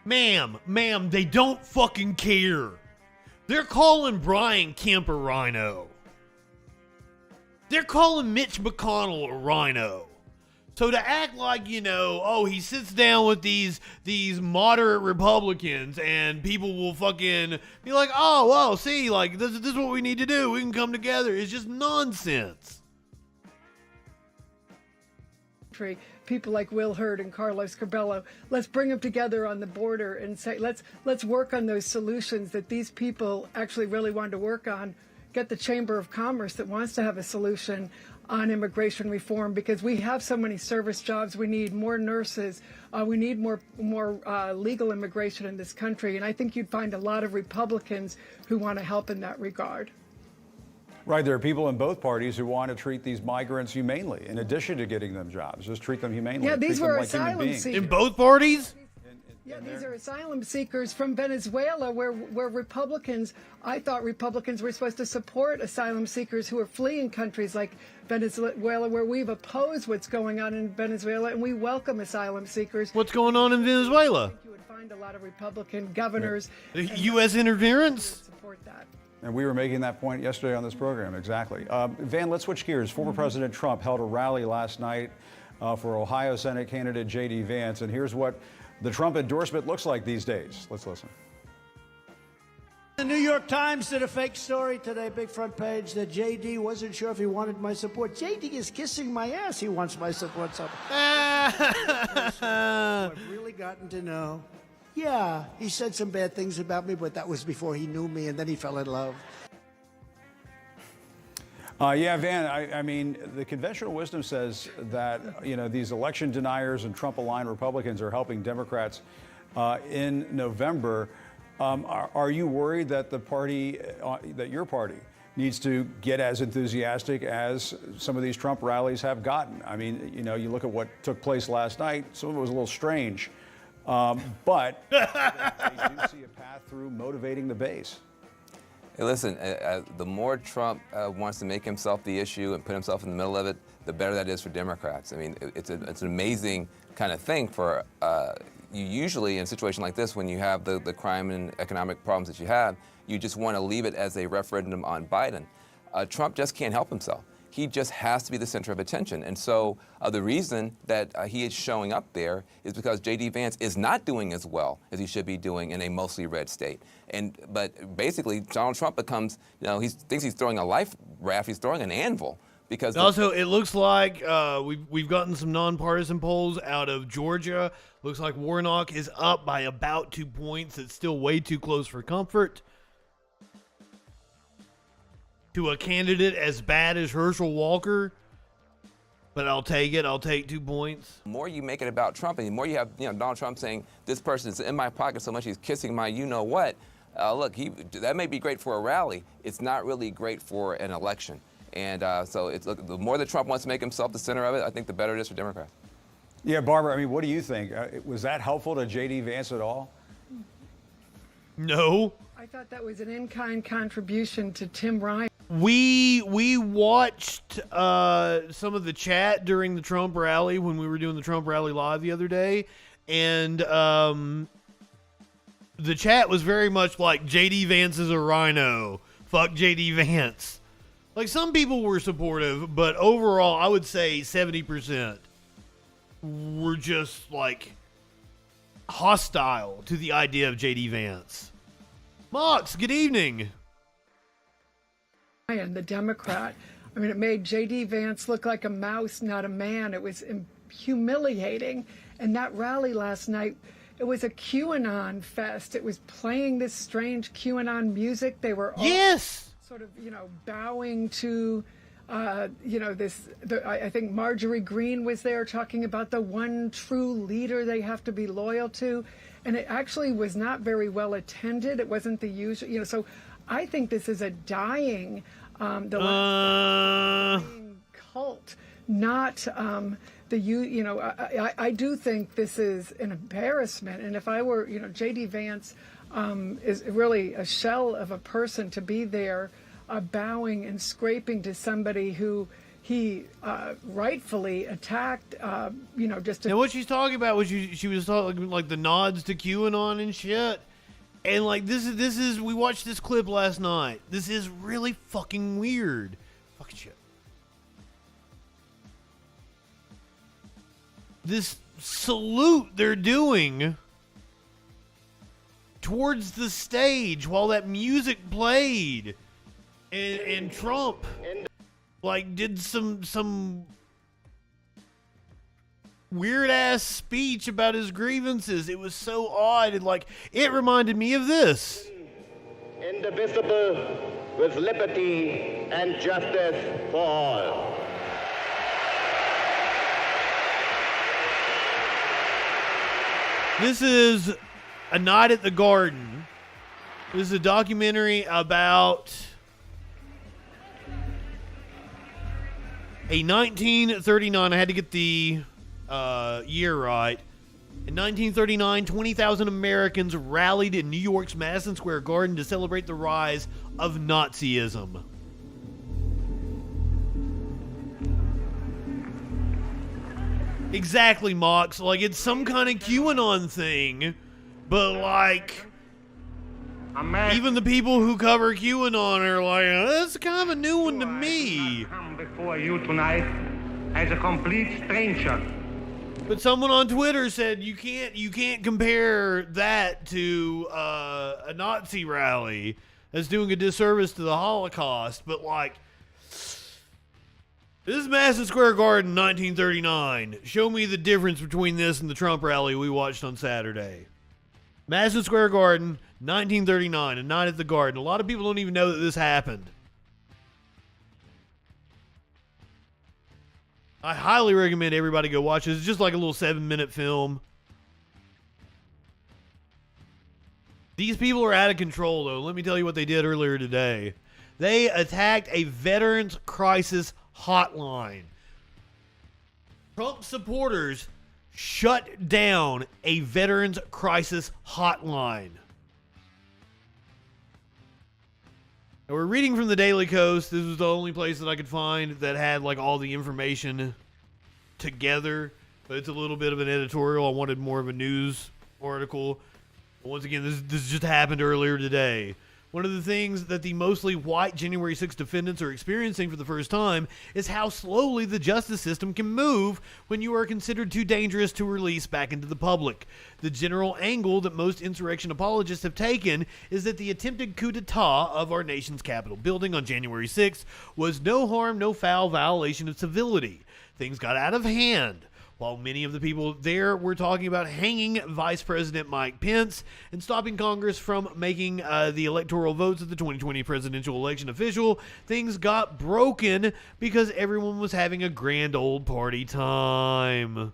Ma'am, they don't fucking care. They're calling Brian Kemp a rhino. They're calling Mitch McConnell a rhino. So to act like, you know, oh, he sits down with these moderate Republicans and people will fucking be like, oh, well, see, like, this is what we need to do. We can come together. It's just nonsense. People like Will Hurd and Carlos Curbelo, let's bring them together on the border and say, let's work on those solutions that these people actually really want to work on. Get the Chamber of Commerce that wants to have a solution on immigration reform, because we have so many service jobs. We need more nurses. We need more legal immigration in this country. And I think you'd find a lot of Republicans who want to help in that regard. Right, there are people in both parties who want to treat these migrants humanely, in addition to getting them jobs. Just treat them humanely. Yeah, these treat were them like asylum human beings. seekers. In both parties? Yeah, these are asylum seekers from Venezuela, where Republicans, I thought Republicans were supposed to support asylum seekers who are fleeing countries like Venezuela, where we've opposed what's going on in Venezuela, and we welcome asylum seekers. What's going on in Venezuela? I think you would find a lot of Republican governors. U.S. interference? Support that. And we were making that point yesterday on this program, exactly. Van, let's switch gears. Former President Trump held a rally last night for Ohio Senate candidate J.D. Vance, and here's what the Trump endorsement looks like these days. Let's listen. The New York Times did a fake story today, big front page, that JD wasn't sure if he wanted my support. JD is kissing my ass. He wants my support. I've really gotten to know. Yeah, he said some bad things about me, but that was before he knew me, and then he fell in love. Yeah, Van, I mean, the conventional wisdom says that, these election deniers and Trump-aligned Republicans are helping Democrats in November. Are you worried that the party, that your party, needs to get as enthusiastic as some of these Trump rallies have gotten? I mean, you look at what took place last night, some of it was a little strange, but they do see a path through motivating the base. Hey, listen, the more Trump wants to make himself the issue and put himself in the middle of it, the better that is for Democrats. I mean, it's an amazing kind of thing for you usually in a situation like this, when you have the crime and economic problems that you have, you just want to leave it as a referendum on Biden. Trump just can't help himself. He just has to be the center of attention. And so the reason that he is showing up there is because J.D. Vance is not doing as well as he should be doing in a mostly red state. But basically, Donald Trump becomes, he thinks he's throwing a life raft, he's throwing an anvil. Because also, it looks like we've gotten some nonpartisan polls out of Georgia. Looks like Warnock is up by about 2 points. It's still way too close for comfort. To a candidate as bad as Herschel Walker. But I'll take it. I'll take 2 points. The more you make it about Trump, and the more you have Donald Trump saying, this person is in my pocket so much he's kissing my you-know-what. Look, that may be great for a rally. It's not really great for an election. And so the more that Trump wants to make himself the center of it, I think the better it is for Democrats. Yeah, Barbara, I mean, what do you think? Was that helpful to J.D. Vance at all? No. I thought that was an in-kind contribution to Tim Ryan. We watched some of the chat during the Trump rally when we were doing the Trump rally live the other day, and the chat was very much like, J.D. Vance is a rhino. Fuck J.D. Vance. Like, some people were supportive, but overall, I would say 70% were just, like, hostile to the idea of J.D. Vance. Mox, good evening. And the Democrat, I mean, it made J.D. Vance look like a mouse, not a man. It was humiliating. And that rally last night, it was a QAnon fest. It was playing this strange QAnon music. They were all sort of, bowing to, I think Marjorie Greene was there talking about the one true leader they have to be loyal to. And it actually was not very well attended. It wasn't the usual, so I think this is a dying, cult, not I do think this is an embarrassment. And if I were, J.D. Vance is really a shell of a person to be there bowing and scraping to somebody who he rightfully attacked, just to... And what she's talking about was she was talking like the nods to QAnon and shit. And like this is we watched this clip last night. This is really fucking weird. Fucking shit. This salute they're doing towards the stage while that music played, and Trump like did some weird ass speech about his grievances. It was so odd, and like it reminded me of this. Indivisible, with liberty and justice for all. This is A Night at the Garden. This is a documentary about a 1939, I had to get the year right. In 1939, 20,000 Americans rallied in New York's Madison Square Garden to celebrate the rise of Nazism. Exactly, Mox. Like, it's some kind of QAnon thing, but like, even the people who cover QAnon are like, that's kind of a new one to me. Come before you tonight as a complete stranger. But someone on Twitter said you can't compare that to a Nazi rally. That's doing a disservice to the Holocaust. But, like, this is Madison Square Garden, 1939. Show me the difference between this and the Trump rally we watched on Saturday. Madison Square Garden, 1939, a night at the Garden. A lot of people don't even know that this happened. I highly recommend everybody go watch this. It's just like a little 7-minute film. These people are out of control, though. Let me tell you what they did earlier today. They attacked a veterans crisis hotline. Trump supporters shut down a veterans crisis hotline. Now, we're reading from the Daily Coast. This was the only place that I could find that had like all the information together, but it's a little bit of an editorial. I wanted more of a news article. But once again, this just happened earlier today. One of the things that the mostly white January 6th defendants are experiencing for the first time is how slowly the justice system can move when you are considered too dangerous to release back into the public. The general angle that most insurrection apologists have taken is that the attempted coup d'etat of our nation's Capitol building on January 6th was no harm, no foul violation of civility. Things got out of hand. While many of the people there were talking about hanging Vice President Mike Pence and stopping Congress from making the electoral votes of the 2020 presidential election official, things got broken because everyone was having a grand old party time.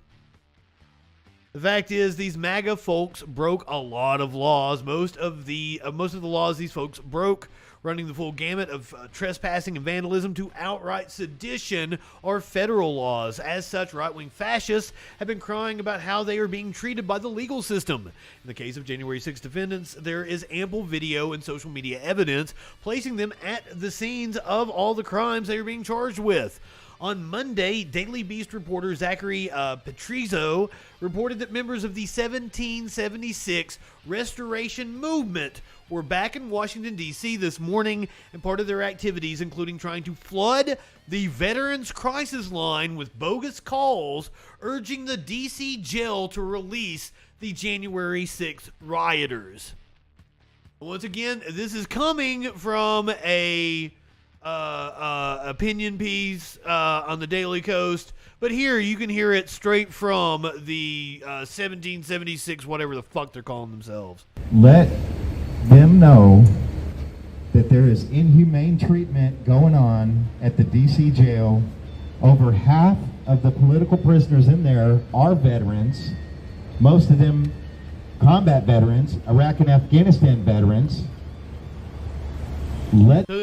The fact is, these MAGA folks broke a lot of laws. Most of the laws these folks broke, running the full gamut of trespassing and vandalism to outright sedition, are federal laws. As such, right-wing fascists have been crying about how they are being treated by the legal system. In the case of January 6 defendants, there is ample video and social media evidence placing them at the scenes of all the crimes they are being charged with. On Monday, Daily Beast reporter Zachary Petrizzo reported that members of the 1776 Restoration Movement were back in Washington, D.C. this morning, and part of their activities including trying to flood the Veterans Crisis Line with bogus calls urging the D.C. jail to release the January 6th rioters. Once again, this is coming from a opinion piece on the Daily Coast, but here you can hear it straight from the 1776, whatever the fuck they're calling themselves. Let them know that there is inhumane treatment going on at the DC jail. Over half of the political prisoners in there are veterans, most of them combat veterans, Iraq and Afghanistan veterans.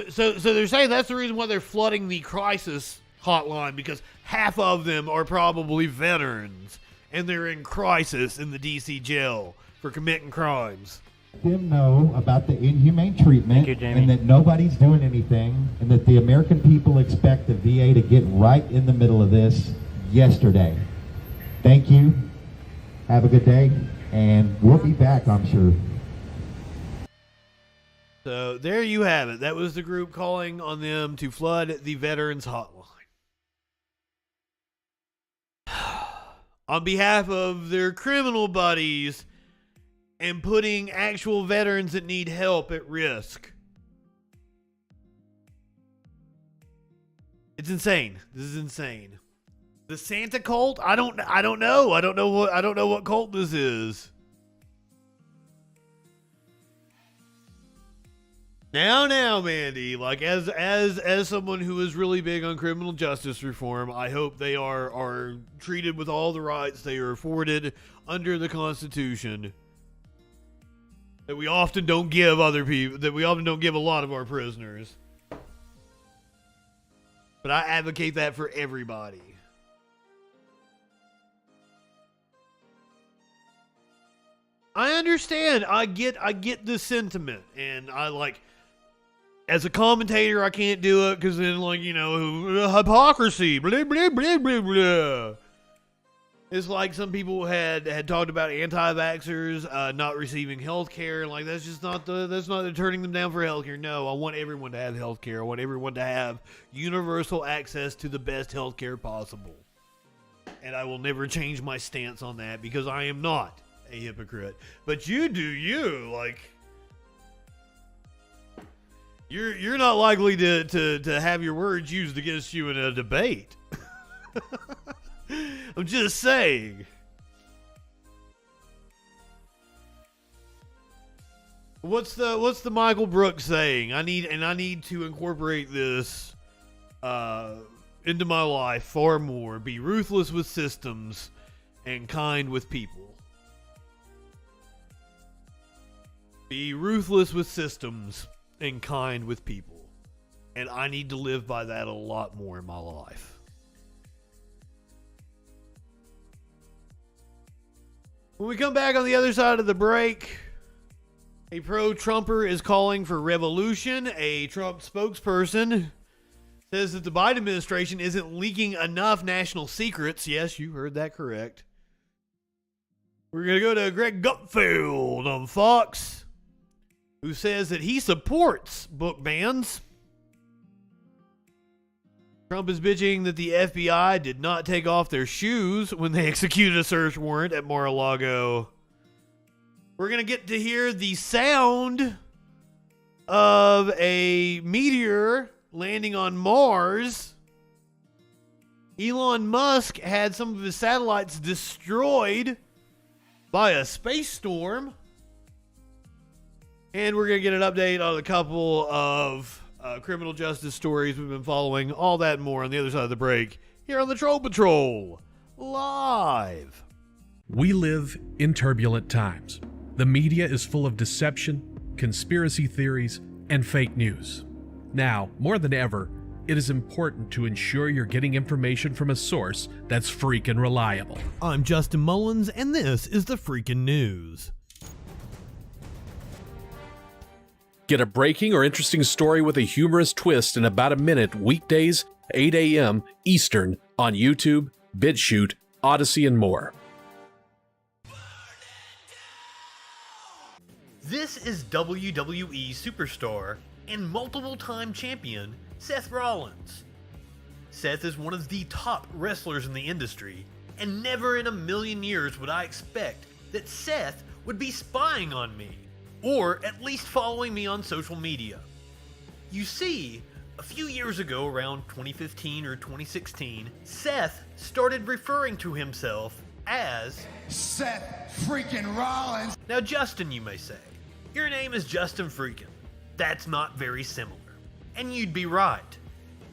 So they're saying that's the reason why they're flooding the crisis hotline, because half of them are probably veterans and they're in crisis in the DC jail for committing crimes. Them know about the inhumane treatment and that nobody's doing anything, and that the American people expect the VA to get right in the middle of this yesterday. Thank you. Have a good day, and we'll be back, I'm sure. So there you have it. That was the group calling on them to flood the veterans hotline. On behalf of their criminal buddies and putting actual veterans that need help at risk. It's insane. This is insane. The Santa cult? I don't know. I don't know what cult this is. Now, Mandy, like as someone who is really big on criminal justice reform, I hope they are treated with all the rights they are afforded under the Constitution that we often don't give other people, that we often don't give a lot of our prisoners. But I advocate that for everybody. I understand. I get the sentiment, and I like. As a commentator, I can't do it because then, like, you know, hypocrisy, blah, blah, blah, blah, blah. It's like some people had talked about anti-vaxxers not receiving health care. Like, that's not turning them down for health care. No, I want everyone to have health care. I want everyone to have universal access to the best health care possible. And I will never change my stance on that because I am not a hypocrite. But you do you, like... You're not likely to have your words used against you in a debate. I'm just saying. What's the Michael Brooks saying? I need to incorporate this into my life far more. Be ruthless with systems and kind with people. Be ruthless with systems and kind with people. And I need to live by that a lot more in my life. When we come back on the other side of the break, a pro-Trumper is calling for revolution. A Trump spokesperson says that the Biden administration isn't leaking enough national secrets. Yes, you heard that correct. We're going to go to Greg Gutfeld on Fox, who says that he supports book bans. Trump is bitching that the FBI did not take off their shoes when they executed a search warrant at Mar-a-Lago. We're going to get to hear the sound of a meteor landing on Mars. Elon Musk had some of his satellites destroyed by a space storm. And we're going to get an update on a couple of criminal justice stories we've been following. All that and more on the other side of the break here on the Troll Patrol Live. We live in turbulent times. The media is full of deception, conspiracy theories, and fake news. Now, more than ever, it is important to ensure you're getting information from a source that's freaking reliable. I'm Justin Mullins, and this is the Freakin' News. Get a breaking or interesting story with a humorous twist in about a minute weekdays, 8 a.m. Eastern on YouTube, BitChute, Odyssey, and more. This is WWE superstar and multiple-time champion Seth Rollins. Seth is one of the top wrestlers in the industry, and never in a million years would I expect that Seth would be spying on me, or at least following me on social media. You see, a few years ago, around 2015 or 2016, Seth started referring to himself as Seth freaking Rollins. Now, Justin, you may say, your name is Justin Freakin. That's not very similar. And you'd be right.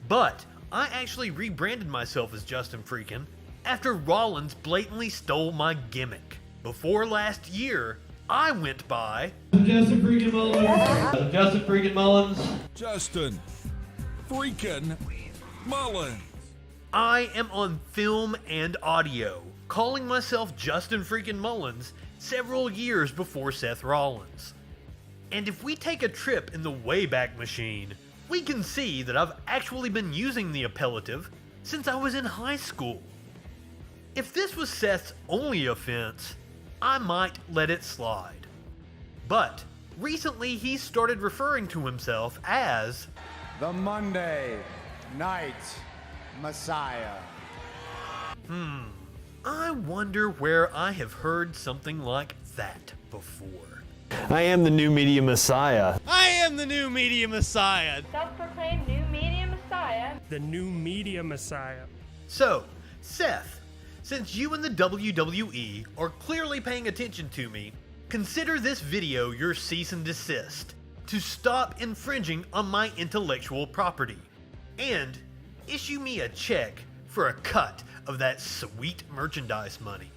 But I actually rebranded myself as Justin Freakin after Rollins blatantly stole my gimmick. Before last year, I went by Justin Freakin Mullins. Justin Freakin Mullins. Justin Freakin Mullins. I am on film and audio, calling myself Justin Freakin Mullins several years before Seth Rollins. And if we take a trip in the Wayback Machine, we can see that I've actually been using the appellative since I was in high school. If this was Seth's only offense, I might let it slide. But recently he started referring to himself as the Monday Night Messiah. I wonder where I have heard something like that before. I am the new media messiah. I am the new media messiah. Self-proclaimed new media messiah. The new media messiah. So, Seth, since you and the WWE are clearly paying attention to me, consider this video your cease and desist to stop infringing on my intellectual property. And issue me a check for a cut of that sweet merchandise money.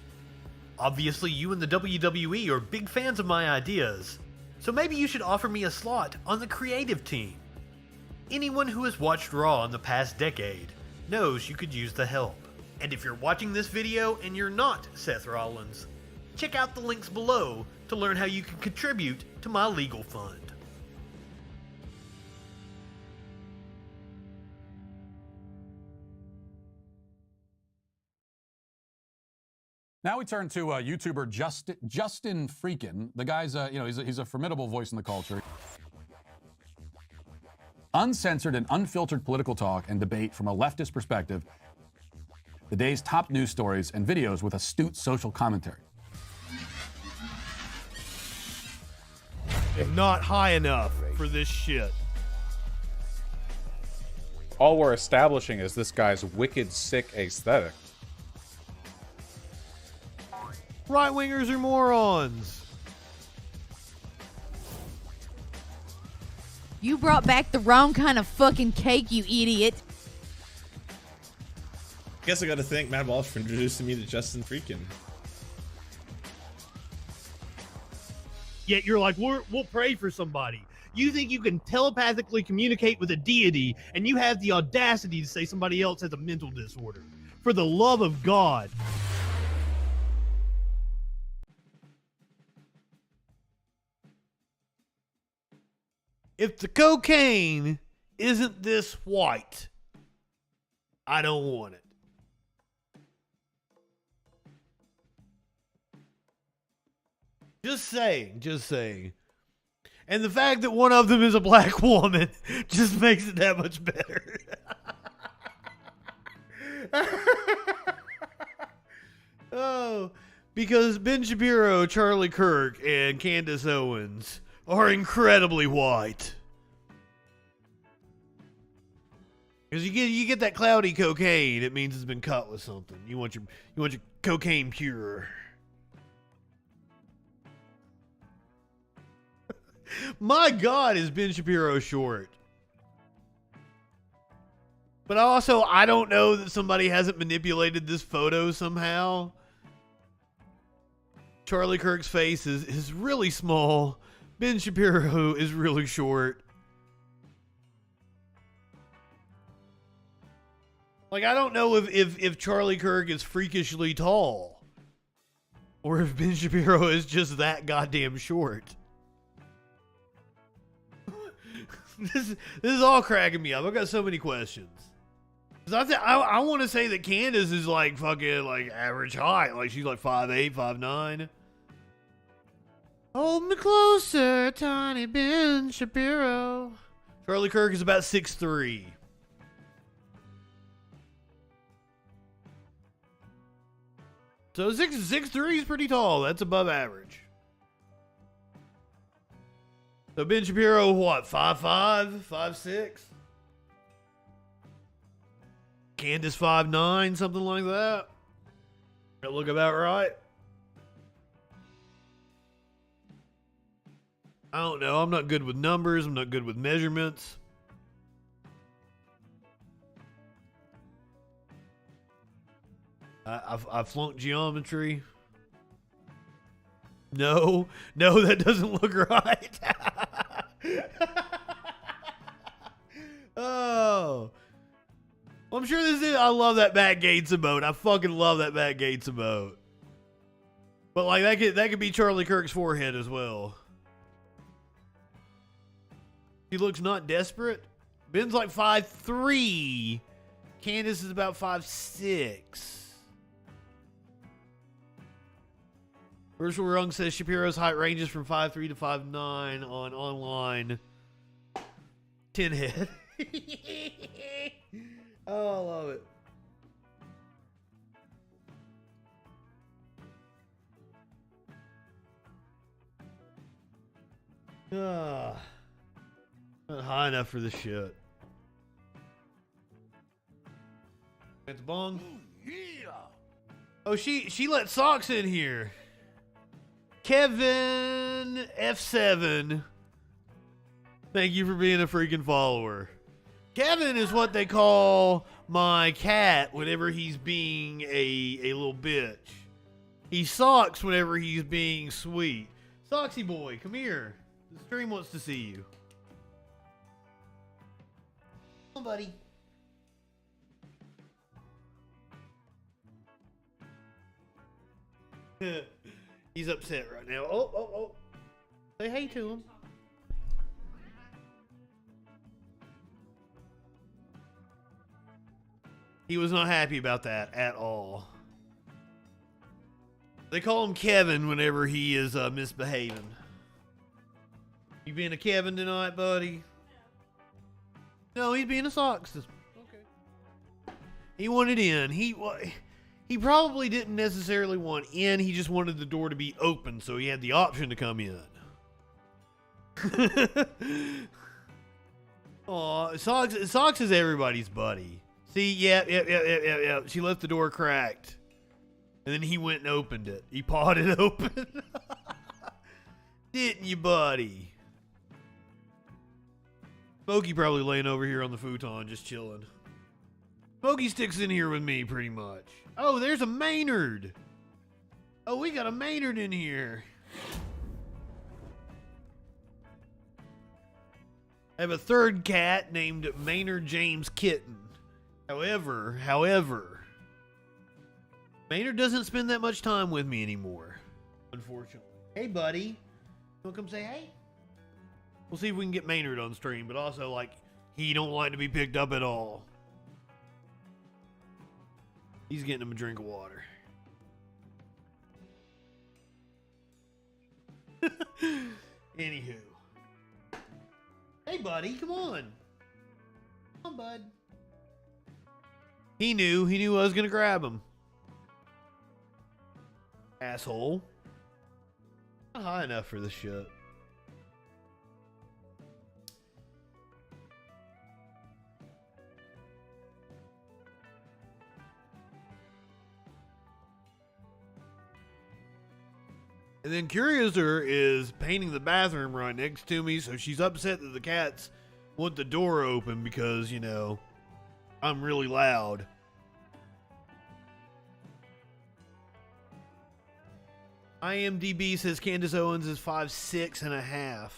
Obviously, you and the WWE are big fans of my ideas, so maybe you should offer me a slot on the creative team. Anyone who has watched Raw in the past decade knows you could use the help. And if you're watching this video and you're not Seth Rollins, check out the links below to learn how you can contribute to my legal fund. Now we turn to YouTuber Justin Freakin. The guy's, he's a formidable voice in the culture. Uncensored and unfiltered political talk and debate from a leftist perspective. The day's top news stories and videos with astute social commentary. Not high enough for this shit. all we're establishing is this guy's wicked sick aesthetic. Right-wingers are morons. You brought back the wrong kind of fucking cake, you idiot. Guess I gotta thank Matt Walsh for introducing me to Justin Freakin. Yet you're like, we'll pray for somebody. You think you can telepathically communicate with a deity, and you have the audacity to say somebody else has a mental disorder. For the love of God. If the cocaine isn't this white, I don't want it. Just saying, just saying. And the fact that one of them is a black woman just makes it that much better. Oh, because Ben Shapiro, Charlie Kirk, and Candace Owens are incredibly white. Because you get that cloudy cocaine, it means it's been cut with something. You want your cocaine pure. My God, is Ben Shapiro short. But also, I don't know that somebody hasn't manipulated this photo somehow. Charlie Kirk's face is really small. Ben Shapiro is really short. Like, I don't know if Charlie Kirk is freakishly tall. Or if Ben Shapiro is just that goddamn short. This is all cracking me up. I've got so many questions. I want to say that Candace is like fucking like average height. Like she's like 5'8", 5'9". Hold me closer, tiny Ben Shapiro. Charlie Kirk is about 6'3". So 6'3" is pretty tall. That's above average. So Ben Shapiro, what, 5'5", 5'6"? Candace 5'9", something like that. That look about right. I don't know. I'm not good with numbers. I'm not good with measurements. I flunked geometry. No, that doesn't look right. Oh. Well, I'm sure this is. I love that Matt Gaetz emote. I fucking love that Matt Gaetz emote. But like that could be Charlie Kirk's forehead as well. He looks not desperate. Ben's like 5'3". Candace is about 5'6". Virtual Rung says Shapiro's height ranges from 5'3" to 5'9" on online. Tinhead. Oh, I love it. Not high enough for this shit. It's bong. Oh, she let socks in here. Kevin F7. Thank you for being a freaking follower. Kevin is what they call my cat whenever he's being a little bitch. He socks whenever he's being sweet. Socksy boy, come here. The stream wants to see you. Come on, buddy. He's upset right now. Oh. Say hey to him. He was not happy about that at all. They call him Kevin whenever he is misbehaving. You being a Kevin tonight, buddy? No, he's being a Sox. Okay. He wanted in. He probably didn't necessarily want in. He just wanted the door to be open so he had the option to come in. Aw, Socks is everybody's buddy. See, yeah. She left the door cracked. And then he went and opened it. He pawed it open. Didn't you, buddy? Smokey probably laying over here on the futon, just chilling. Smokey sticks in here with me, pretty much. Oh, there's a Maynard. Oh, we got a Maynard in here. I have a third cat named Maynard James Kitten. However, Maynard doesn't spend that much time with me anymore, unfortunately. Hey, buddy. You want to come say hey? We'll see if we can get Maynard on stream, but also, like, he don't like to be picked up at all. He's getting him a drink of water. Anywho. Hey, buddy, come on. Come on, bud. He knew I was gonna grab him. Asshole. Not high enough for this shit. And then Curiouser is painting the bathroom right next to me, so she's upset that the cats want the door open because, you know, I'm really loud. IMDb says Candace Owens is 5'6.5".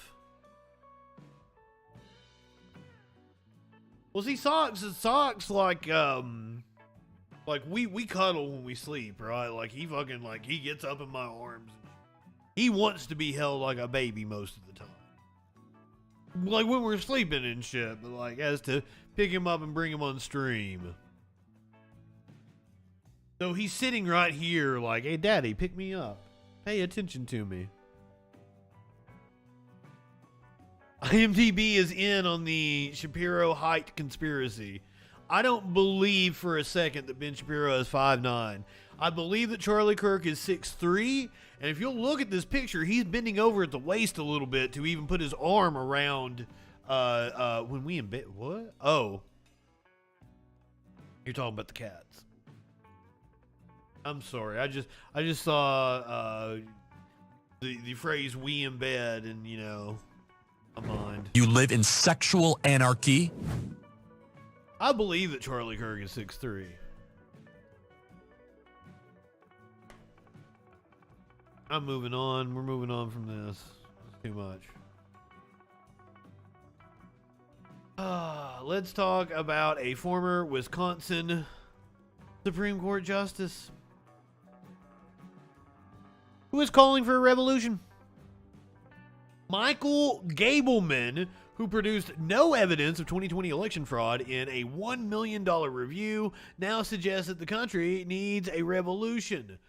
Well, see, Socks like we cuddle when we sleep, right? Like he gets up in my arms. He wants to be held like a baby most of the time. Like when we're sleeping and shit, but like as to pick him up and bring him on stream. So he's sitting right here like, hey daddy, pick me up. Pay attention to me. IMDb is in on the Shapiro height conspiracy. I don't believe for a second that Ben Shapiro is 5'9". I believe that Charlie Kirk is 6'3", and if you'll look at this picture, he's bending over at the waist a little bit to even put his arm around, when we embed, what? Oh. You're talking about the cats. I'm sorry, I just saw, the phrase "we in bed" and, you know, my mind. You live in sexual anarchy? I believe that Charlie Kirk is 6'3". I'm moving on. We're moving on from this. It's too much. Let's talk about a former Wisconsin Supreme Court justice who is calling for a revolution. Michael Gableman, who produced no evidence of 2020 election fraud in a $1 million review, now suggests that the country needs a revolution.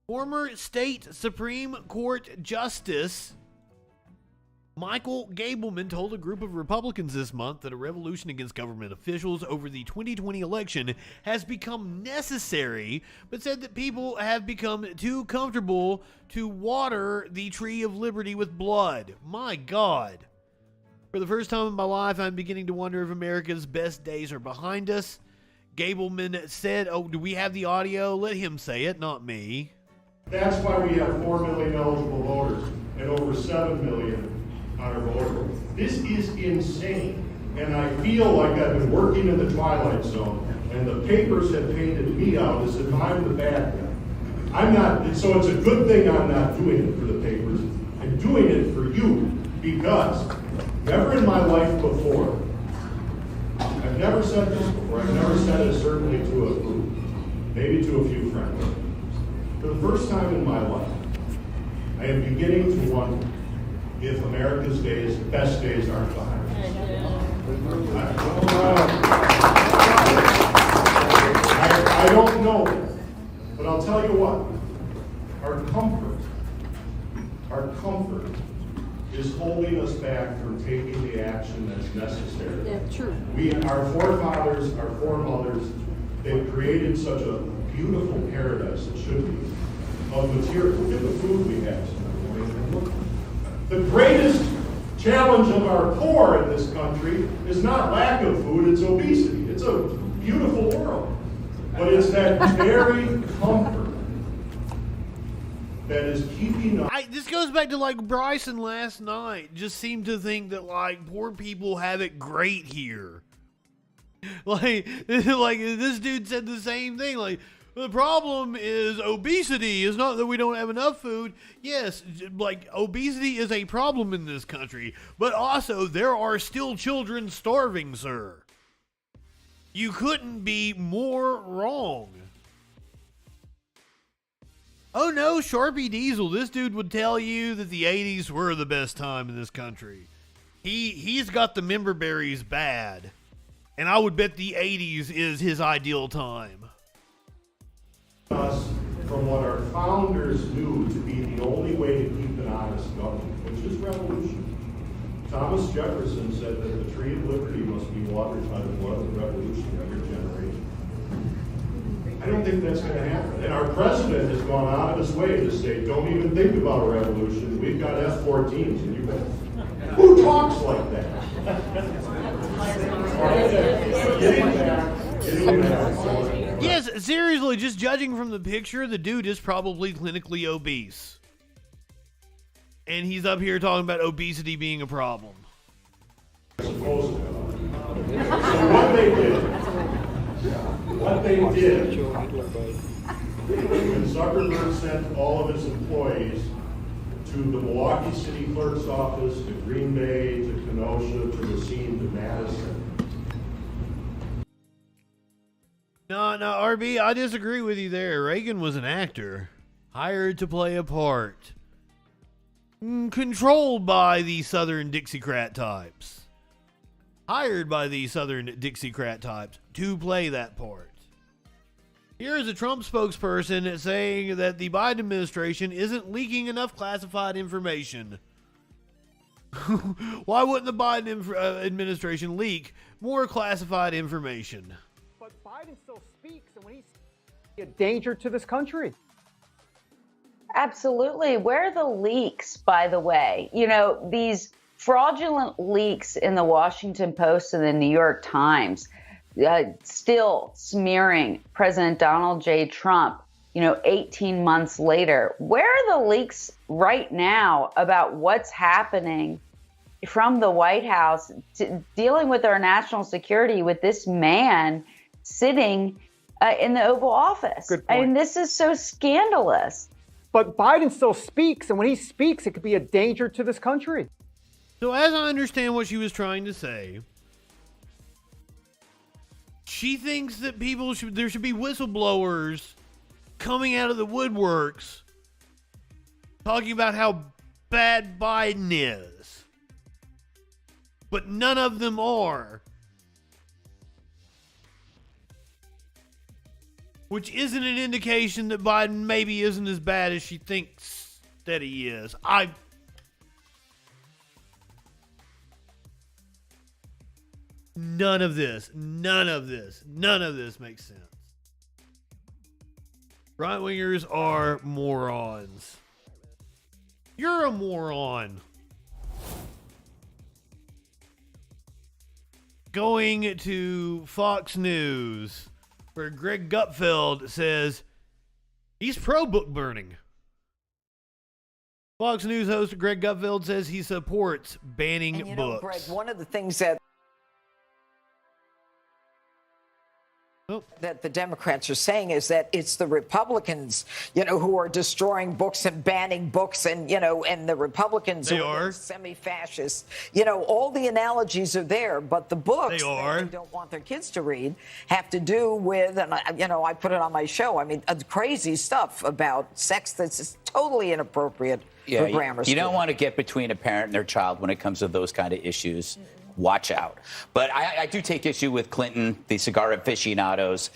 Former state Supreme Court Justice Michael Gableman told a group of Republicans this month that a revolution against government officials over the 2020 election has become necessary, but said that people have become too comfortable to water the tree of liberty with blood. My God. For the first time in my life, I'm beginning to wonder if America's best days are behind us. Gableman said, oh, do we have the audio? Let him say it, not me. That's why we have 4 million eligible voters and over 7 million on our voter roll. This is insane. And I feel like I've been working in the Twilight Zone, and the papers have painted me out as if I'm the bad guy. I'm not, so it's a good thing I'm not doing it for the papers. I'm doing it for you, because never in my life before, I've never said this before, I've never said it certainly to a group, maybe to a few friends. For the first time in my life, I am beginning to wonder if America's best days aren't behind us. I don't know, but I'll tell you what, our comfort is holding us back from taking the action that's necessary. Yeah, true. Our forefathers, our foremothers, they've created such a beautiful paradise, it should be, of material. Look at the food we have tonight. The greatest challenge of our poor in this country is not lack of food, it's obesity. It's a beautiful world. But it's that very comfort that is keeping us. This goes back to like Bryson last night. Just seemed to think that like poor people have it great here. Like this dude said the same thing. Like, the problem is obesity. It's not that we don't have enough food. Yes, like obesity is a problem in this country, but also there are still children starving, sir. You couldn't be more wrong. Oh no, Sharpie Diesel, this dude would tell you that the 80s were the best time in this country. He's got the member berries bad, and I would bet the 80s is his ideal time. Us from what our founders knew to be the only way to keep an honest government, which is revolution. Thomas Jefferson said that the tree of liberty must be watered by the blood of revolution every generation. I don't think that's going to happen. And our president has gone out of his way to say, don't even think about a revolution. We've got F-14s, and you bet. Who talks like that? Getting back. Yes, seriously, just judging from the picture, the dude is probably clinically obese. And he's up here talking about obesity being a problem. Supposedly. So what they did, when Zuckerberg sent all of his employees to the Milwaukee City Clerk's office, to Green Bay, to Kenosha, to Racine, to Madison. No, RB, I disagree with you there. Reagan was an actor, hired to play a part, controlled by the Southern Dixiecrat types, hired by the Southern Dixiecrat types to play that part. Here is a Trump spokesperson saying that the Biden administration isn't leaking enough classified information. Why wouldn't the Biden administration leak more classified information? But Biden still speaks, and when he's a danger to this country. Absolutely. Where are the leaks, by the way? You know, these fraudulent leaks in the Washington Post and the New York Times, still smearing President Donald J. Trump, 18 months later. Where are the leaks right now about what's happening from the White House dealing with our national security with this man sitting in the Oval Office? Good point. I mean, this is so scandalous. But Biden still speaks, and when he speaks, it could be a danger to this country. So as I understand what she was trying to say, she thinks that there should be whistleblowers coming out of the woodworks talking about how bad Biden is. But none of them are. Which isn't an indication that Biden maybe isn't as bad as she thinks that he is. None of this makes sense. Right-wingers are morons. You're a moron. Going to Fox News, where Greg Gutfeld says he's pro-book burning. Fox News host Greg Gutfeld says he supports banning books. Greg, one of the things that that the Democrats are saying is that it's the Republicans, who are destroying books and banning books, and and the Republicans are semi-fascist. All the analogies are there, but the books that they don't want their kids to read have to do with, and I put it on my show. I mean, crazy stuff about sex that's just totally inappropriate for grammar school. You don't want to get between a parent and their child when it comes to those kind of issues. watch out. But I do take issue with Clinton, the cigar aficionados,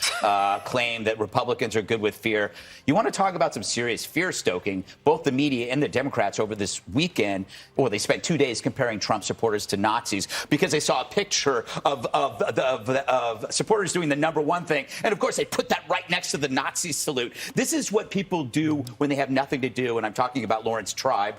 claim that Republicans are good with fear. You want to talk about some serious fear stoking? Both the media and the Democrats over this weekend, well, they spent 2 days comparing Trump supporters to Nazis because they saw a picture of supporters doing the number one thing. And of course, they put that right next to the Nazi salute. This is what people do when they have nothing to do. And I'm talking about Lawrence Tribe.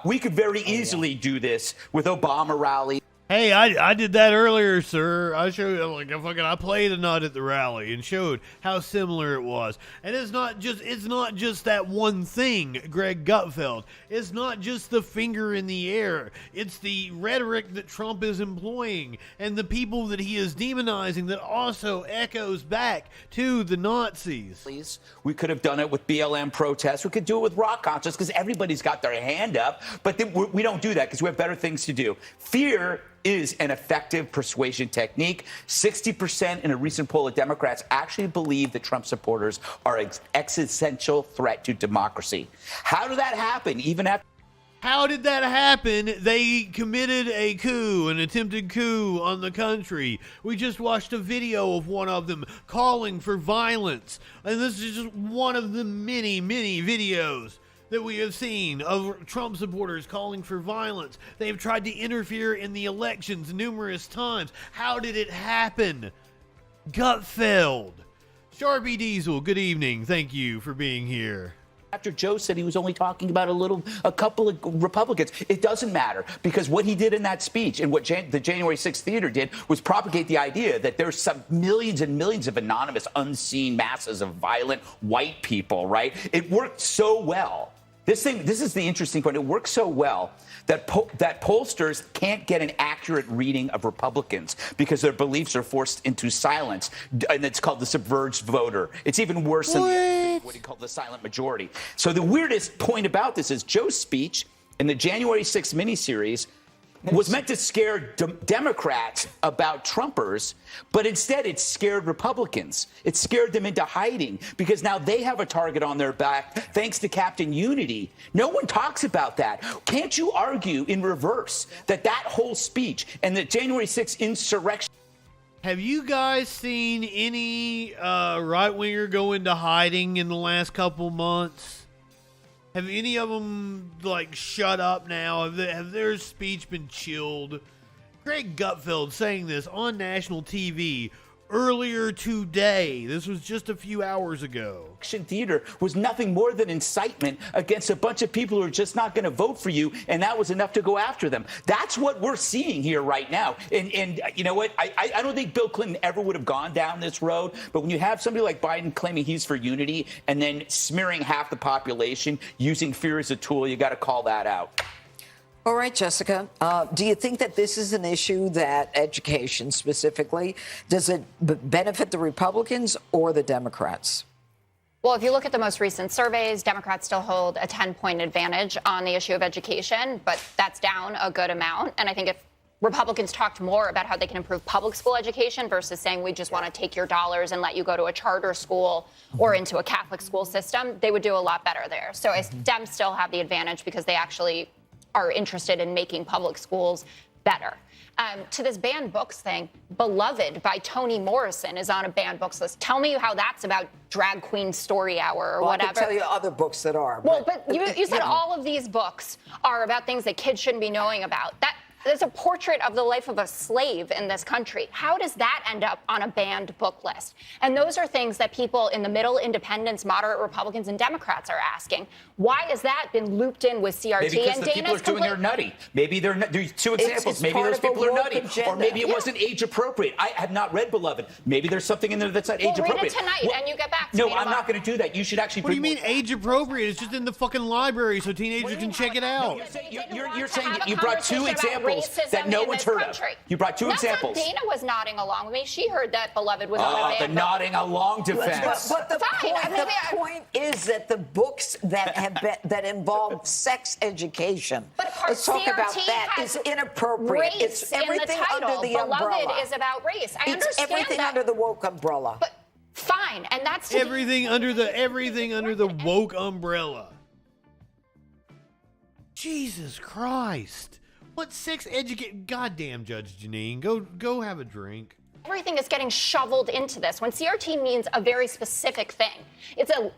We could very easily do this with Obama rally. Hey, I did that earlier, sir. I showed I played a nut at the rally and showed how similar it was. And it's not just that one thing, Greg Gutfeld. It's not just the finger in the air. It's the rhetoric that Trump is employing and the people that he is demonizing that also echoes back to the Nazis. We could have done it with BLM protests. We could do it with rock concerts because everybody's got their hand up. But we don't do that because we have better things to do. Fear is an effective persuasion technique. 60% in a recent poll of Democrats actually believe that Trump supporters are an existential threat to democracy. How did that happen? How did that happen? They committed a coup, an attempted coup on the country. We just watched a video of one of them calling for violence. And this is just one of the many, many videos that we have seen of Trump supporters calling for violence. They've tried to interfere in the elections numerous times. How did it happen? Gutfeld. Sharpie Diesel, good evening. Thank you for being here. After Joe said he was only talking about a couple of Republicans, it doesn't matter because what he did in that speech and what the January 6th theater did was propagate the idea that there's some millions and millions of anonymous, unseen masses of violent white people, right? It worked so well. This is the interesting point. It works so well that pollsters can't get an accurate reading of Republicans because their beliefs are forced into silence. And it's called the subverged voter. It's even worse than what he called the silent majority. So the weirdest point about this is Joe's speech in the January 6th miniseries was meant to scare Democrats about Trumpers, but instead it scared Republicans. It scared them into hiding because now they have a target on their back thanks to Captain Unity. No one talks about that. Can't you argue in reverse that whole speech and the January 6th insurrection? Have you guys seen any right-winger go into hiding in the last couple months? Have any of them, shut up now? Have their speech been chilled? Greg Gutfeld saying this on national TV earlier today. This was just a few hours ago. Action theater was nothing more than incitement against a bunch of people who are just not going to vote for you, and that was enough to go after them. That's what we're seeing here right now. And you know what? I don't think Bill Clinton ever would have gone down this road, but when you have somebody like Biden claiming he's for unity and then smearing half the population using fear as a tool, you got to call that out. All right, Jessica, do you think that this is an issue that education specifically, does it benefit the Republicans or the Democrats? Well, if you look at the most recent surveys, Democrats still hold a 10-point advantage on the issue of education, but that's down a good amount. And I think if Republicans talked more about how they can improve public school education versus saying we just want to take your dollars and let you go to a charter school or into a Catholic school system, they would do a lot better there. So Dems still have the advantage because they actually are interested in making public schools better. To this banned books thing, Beloved by Toni Morrison is on a banned books list. Tell me how that's about drag queen story hour or whatever. I can tell you other books that are. Well, but you said all of these books are about things that kids shouldn't be knowing about. There's a portrait of the life of a slave in this country. How does that end up on a banned book list? And those are things that people in the middle, independents, moderate Republicans, and Democrats are asking. Why has that been looped in with CRT? Maybe because and the people are doing they're nutty. Maybe there's two examples. Maybe those people are nutty. Or maybe it wasn't age appropriate. I have not read Beloved. Maybe there's something in there that's not age appropriate. Read it tonight and you get back to me No, tomorrow. I'm not going to do that. You should actually. What do you mean age appropriate? It's just in the fucking library so teenagers can check it out. You're saying that you brought two examples that no one's heard of. You brought two examples. Dana was nodding along with me. She heard that Beloved was on a banned the book. nodding along defense. But the point is that the books that involve sex education, let's talk about that, is inappropriate. It's everything under the umbrella. Beloved is about race. I it's understand everything that. under the woke umbrella. But fine, and that's everything under the woke umbrella. Jesus Christ. What sex educate? Goddamn, Judge Janine, go have a drink. Everything is getting shoveled into this when CRT means a very specific thing. It's a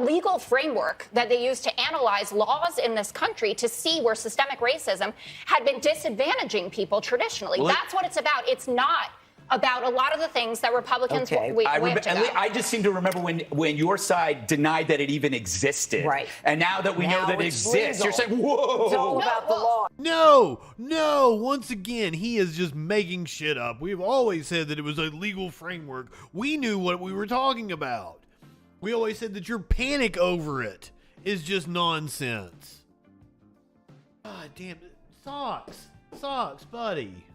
legal framework that they use to analyze laws in this country to see where systemic racism had been disadvantaging people traditionally. Well, that's what it's about. It's not about a lot of the things that Republicans I just seem to remember when your side denied that it even existed. Right. And now that we know that it exists, you're saying, whoa. It's all about the law. No. Once again, he is just making shit up. We've always said that it was a legal framework. We knew what we were talking about. We always said that your panic over it is just nonsense. God damn it. Socks, buddy.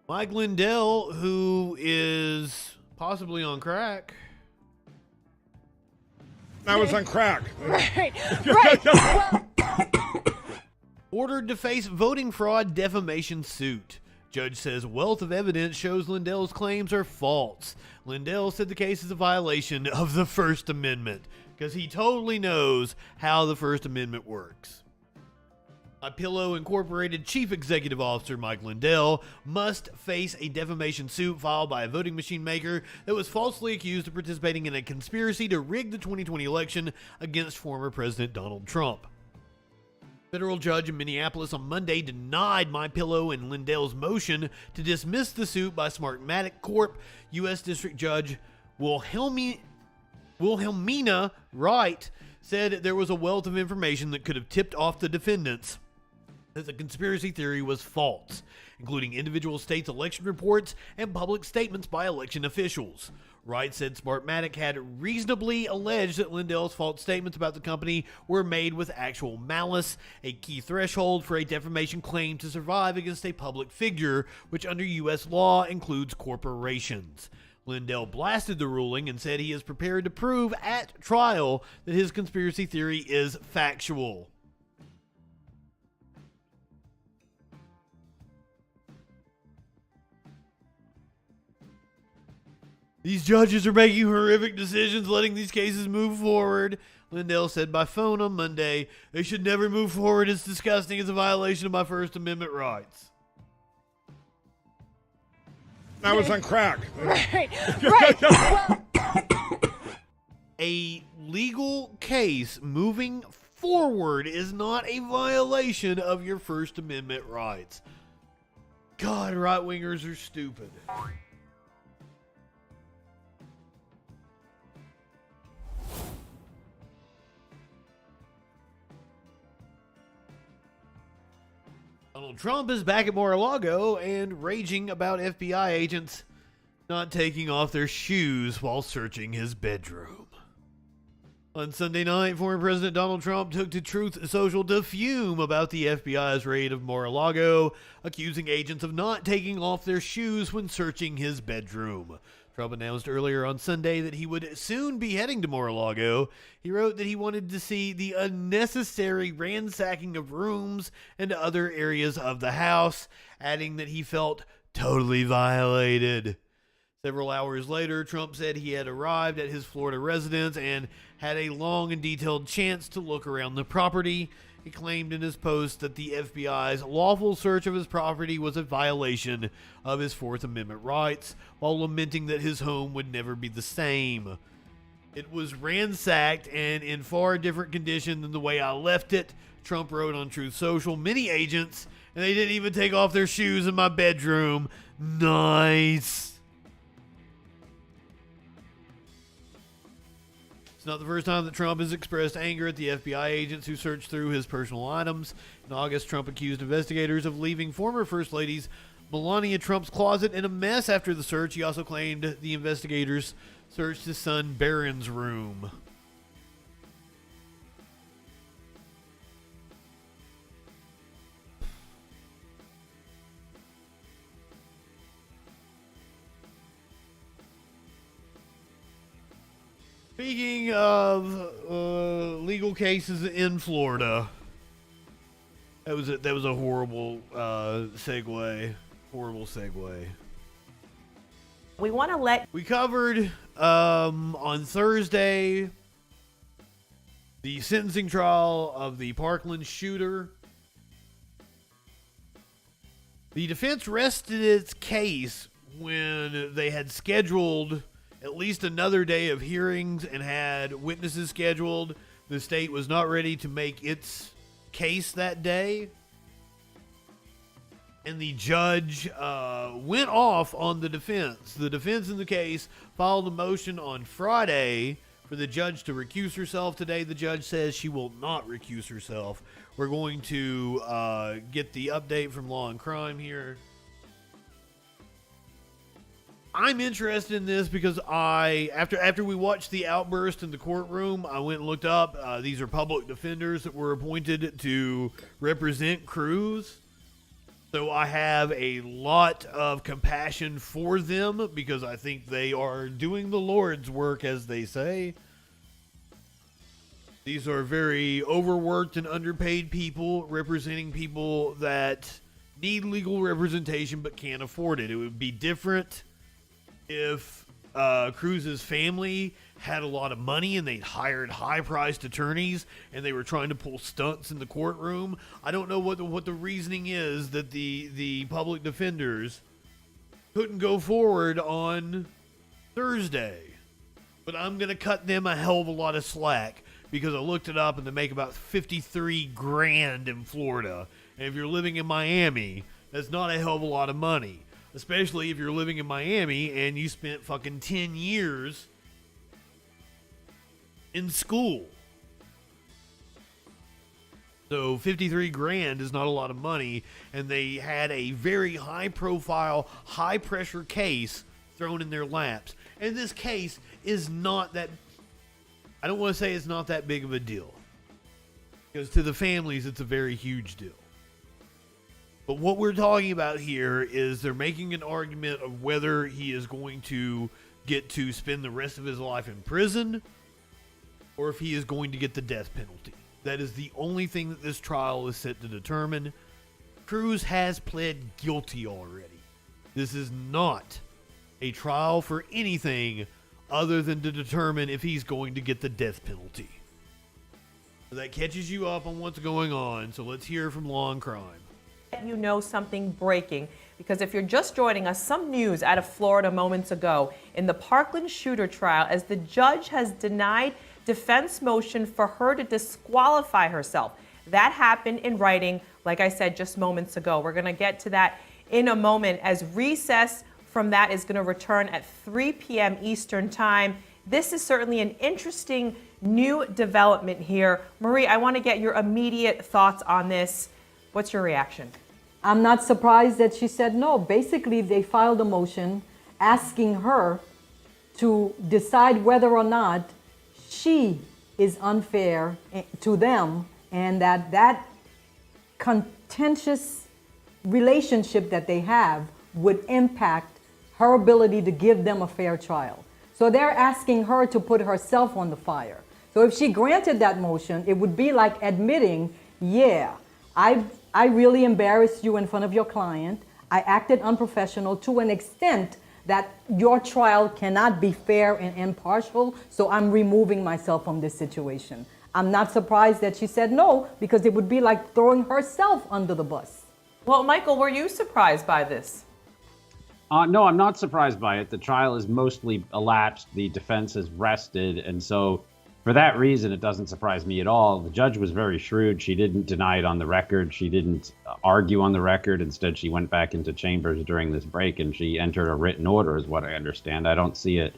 Mike Lindell, who is possibly on crack. I was on crack. Right. Ordered to face voting fraud defamation suit. Judge says wealth of evidence shows Lindell's claims are false. Lindell said the case is a violation of the First Amendment because he totally knows how the First Amendment works. Pillow Incorporated Chief Executive Officer Mike Lindell must face a defamation suit filed by a voting machine maker that was falsely accused of participating in a conspiracy to rig the 2020 election against former President Donald Trump. Federal judge in Minneapolis on Monday denied MyPillow and Lindell's motion to dismiss the suit by Smartmatic Corp. U.S. District Judge Wilhelmina Wright said there was a wealth of information that could have tipped off the defendants that the conspiracy theory was false, including individual states' election reports and public statements by election officials. Wright said Smartmatic had reasonably alleged that Lindell's false statements about the company were made with actual malice, a key threshold for a defamation claim to survive against a public figure, which under U.S. law includes corporations. Lindell blasted the ruling and said he is prepared to prove at trial that his conspiracy theory is factual. These judges are making horrific decisions, letting these cases move forward. Lindell said by phone on Monday, they should never move forward. It's disgusting. It's a violation of my First Amendment rights. I was on crack. Right. A legal case moving forward is not a violation of your First Amendment rights. God, right-wingers are stupid. Donald Trump is back at Mar-a-Lago and raging about FBI agents not taking off their shoes while searching his bedroom. On Sunday night, former President Donald Trump took to Truth Social to fume about the FBI's raid of Mar-a-Lago, accusing agents of not taking off their shoes when searching his bedroom. Trump announced earlier on Sunday that he would soon be heading to Mar-a-Lago. He wrote that he wanted to see the unnecessary ransacking of rooms and other areas of the house, adding that he felt totally violated. Several hours later, Trump said he had arrived at his Florida residence and had a long and detailed chance to look around the property. He claimed in his post that the FBI's lawful search of his property was a violation of his Fourth Amendment rights, while lamenting that his home would never be the same. It was ransacked and in far different condition than the way I left it, Trump wrote on Truth Social. Many agents, and they didn't even take off their shoes in my bedroom. Nice. Not the first time that Trump has expressed anger at the FBI agents who searched through his personal items. In August, Trump accused investigators of leaving former First Lady Melania Trump's closet in a mess after the search. He also claimed the investigators searched his son Barron's room. Speaking of legal cases in Florida, that was a horrible segue. Horrible segue. We want to let we covered on Thursday the sentencing trial of the Parkland shooter. The defense rested its case when they had scheduled at least another day of hearings and had witnesses scheduled. The state was not ready to make its case that day. And the judge went off on the defense. The defense in the case filed a motion on Friday for the judge to recuse herself. Today, the judge says she will not recuse herself. We're going to get the update from Law and Crime here. I'm interested in this because after we watched the outburst in the courtroom, I went and looked up. These are public defenders that were appointed to represent Cruz. So I have a lot of compassion for them because I think they are doing the Lord's work, as they say. These are very overworked and underpaid people representing people that need legal representation but can't afford it. It would be different if Cruz's family had a lot of money and they'd hired high-priced attorneys and they were trying to pull stunts in the courtroom. I don't know what the reasoning is that the public defenders couldn't go forward on Thursday. But I'm going to cut them a hell of a lot of slack because I looked it up and they make about $53,000 in Florida. And if you're living in Miami, that's not a hell of a lot of money. Especially if you're living in Miami and you spent fucking 10 years in school. So $53,000 is not a lot of money, and they had a very high-profile, high-pressure case thrown in their laps. And this case is not that... I don't want to say it's not that big of a deal. Because to the families, it's a very huge deal. But what we're talking about here is they're making an argument of whether he is going to get to spend the rest of his life in prison or if he is going to get the death penalty. That is the only thing that this trial is set to determine. Cruz has pled guilty already. This is not a trial for anything other than to determine if he's going to get the death penalty. So that catches you up on what's going on. So let's hear from Law and Crime. You know something breaking, because if you're just joining us, some news out of Florida moments ago in the Parkland shooter trial, as the judge has denied defense motion for her to disqualify herself. That happened in writing, like I said just moments ago. We're going to get to that in a moment, as recess from that is going to return at 3 p.m. Eastern time. This is certainly an interesting new development here. Marie, I want to get your immediate thoughts on this. What's your reaction? I'm not surprised that she said no. Basically, they filed a motion asking her to decide whether or not she is unfair to them, and that contentious relationship that they have would impact her ability to give them a fair trial. So they're asking her to put herself on the fire. So if she granted that motion, it would be like admitting, yeah, I really embarrassed you in front of your client. I acted unprofessional to an extent that your trial cannot be fair and impartial, so I'm removing myself from this situation. I'm not surprised that she said no, because it would be like throwing herself under the bus. Well, Michael, were you surprised by this? No, I'm not surprised by it. The trial is mostly elapsed. The defense has rested. And so for that reason, it doesn't surprise me at all. The judge was very shrewd. She didn't deny it on the record. She didn't argue on the record. Instead, she went back into chambers during this break and she entered a written order, is what I understand. I don't see it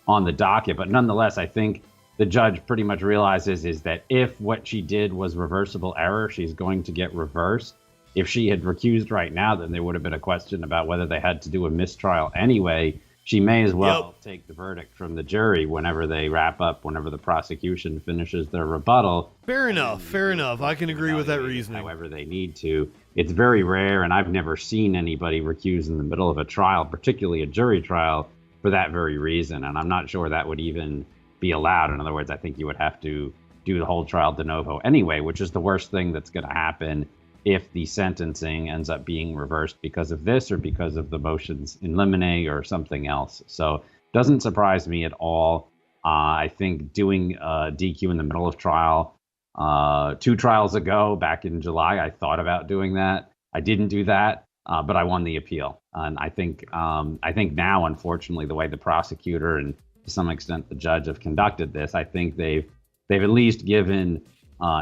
on the docket. But nonetheless, I think the judge pretty much realizes is that if what she did was reversible error, she's going to get reversed. If she had recused right now, then there would have been a question about whether they had to do a mistrial anyway. She may as well take the verdict from the jury whenever they wrap up, whenever the prosecution finishes their rebuttal. Fair enough, fair enough. I can agree with that reasoning. However they need to. It's very rare, and I've never seen anybody recuse in the middle of a trial, particularly a jury trial, for that very reason. And I'm not sure that would even be allowed. In other words, I think you would have to do the whole trial de novo anyway, which is the worst thing that's going to happen if the sentencing ends up being reversed because of this or because of the motions in limine or something else. So doesn't surprise me at all. I think doing DQ in the middle of trial, 2 trials ago, back in July, I thought about doing that. I didn't do that, but I won the appeal. And I think now, unfortunately, the way the prosecutor and to some extent the judge have conducted this, I think they've at least given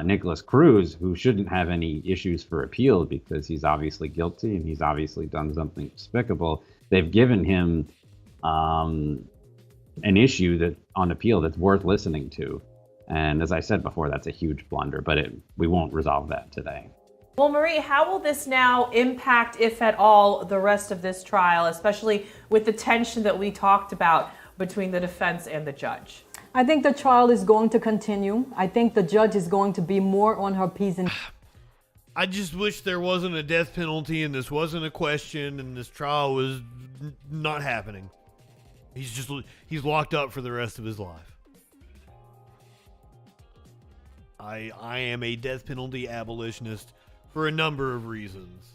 Nicholas Cruz, who shouldn't have any issues for appeal because he's obviously guilty and he's obviously done something despicable. They've given him an issue that on appeal that's worth listening to. And as I said before, that's a huge blunder, but we won't resolve that today. Well, Marie, how will this now impact, if at all, the rest of this trial, especially with the tension that we talked about between the defense and the judge? I think the trial is going to continue. I think the judge is going to be more on her P's and I just wish there wasn't a death penalty and this wasn't a question and this trial was not happening. He's locked up for the rest of his life. I am a death penalty abolitionist for a number of reasons.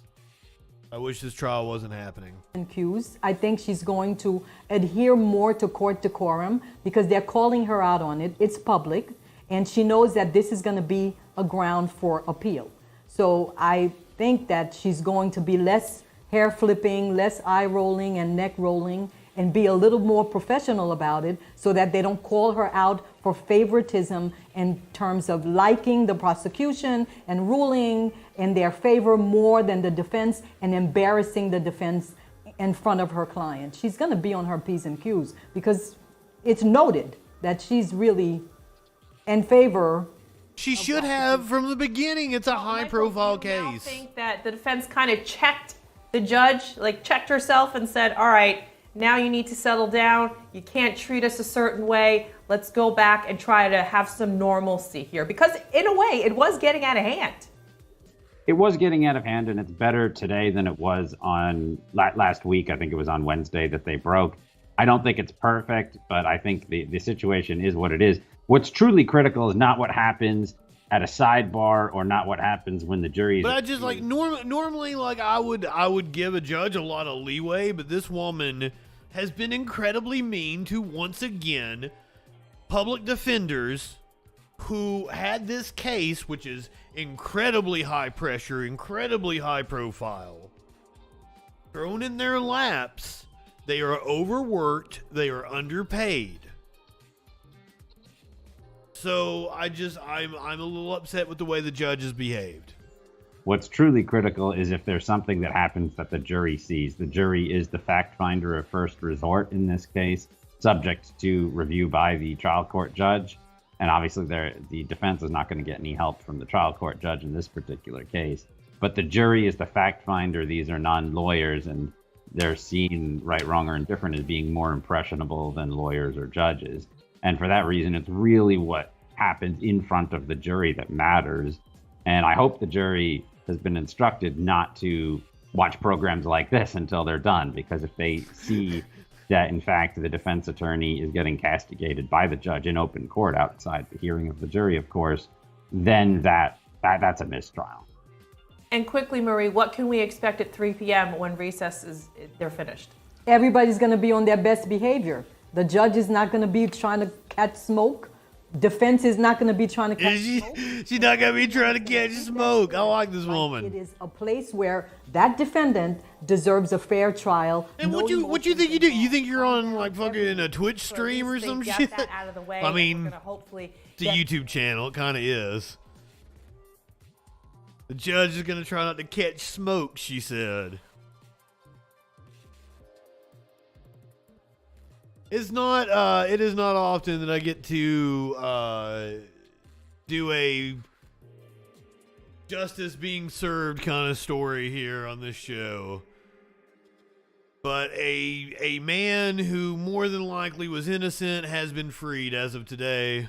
I wish this trial wasn't happening. cues. I think she's going to adhere more to court decorum because they're calling her out on it. It's public, and she knows that this is going to be a ground for appeal. So I think that she's going to be less hair flipping, less eye rolling and neck rolling, and be a little more professional about it so that they don't call her out for favoritism in terms of liking the prosecution and ruling in their favor more than the defense and embarrassing the defense in front of her client. She's going to be on her P's and Q's because it's noted that she's really in favor. She should have from the beginning. It's a high-profile case. I think that the defense kind of checked the judge, like checked herself and said, all right, now you need to settle down. You can't treat us a certain way. Let's go back and try to have some normalcy here. Because in a way, it was getting out of hand. It was getting out of hand, and it's better today than it was on last week. I think it was on Wednesday that they broke. I don't think it's perfect, but I think the situation is what it is. What's truly critical is not what happens at a sidebar or not what happens when the jury is... But I just like normally like I would give a judge a lot of leeway, but this woman has been incredibly mean to, once again, public defenders who had this case, which is incredibly high pressure, incredibly high profile, thrown in their laps. They are overworked. They are underpaid. So I'm a little upset with the way the judge has behaved. What's truly critical is if there's something that happens that the jury sees. The jury is the fact finder of first resort in this case, subject to review by the trial court judge. And obviously the defense is not going to get any help from the trial court judge in this particular case. But the jury is the fact finder. These are non-lawyers, and they're seen, right, wrong, or indifferent, as being more impressionable than lawyers or judges. And for that reason, it's really what happens in front of the jury that matters. And I hope the jury has been instructed not to watch programs like this until they're done, because if they see that, in fact, the defense attorney is getting castigated by the judge in open court outside the hearing of the jury, of course, then that's a mistrial. And quickly, Marie, what can we expect at 3 p.m. when they're finished? Everybody's going to be on their best behavior. The judge is not going to be trying to catch smoke. Defense is not going to be trying to catch smoke. She's not going to be trying to catch smoke. I like this woman. It is a place where that defendant deserves a fair trial. And what you think you do? You think you're on like fucking a Twitch stream or some shit? That out of the way. I mean, hopefully it's a YouTube channel. It kind of is. The judge is going to try not to catch smoke, she said. It is not often that I get to do a justice being served kind of story here on this show. But a man who more than likely was innocent has been freed as of today.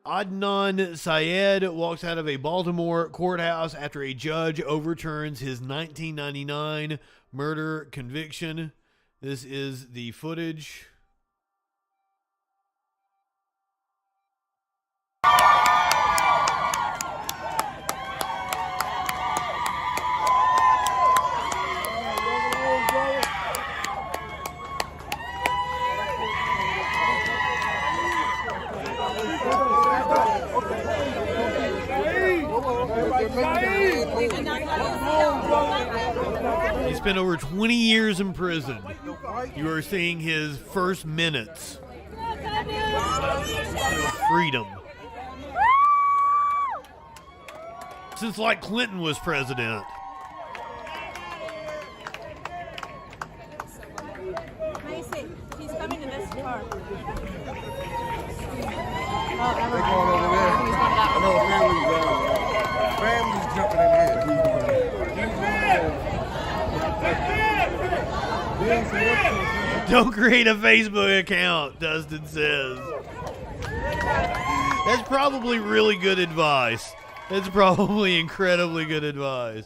Adnan Syed walks out of a Baltimore courthouse after a judge overturns his 1999 murder conviction. This is the footage. spent over 20 years in prison. You are seeing his first minutes of freedom. Since like Clinton was president. He's coming in this car. Family's jumping in here. Don't create a Facebook account, Dustin says. That's probably really good advice. That's probably incredibly good advice.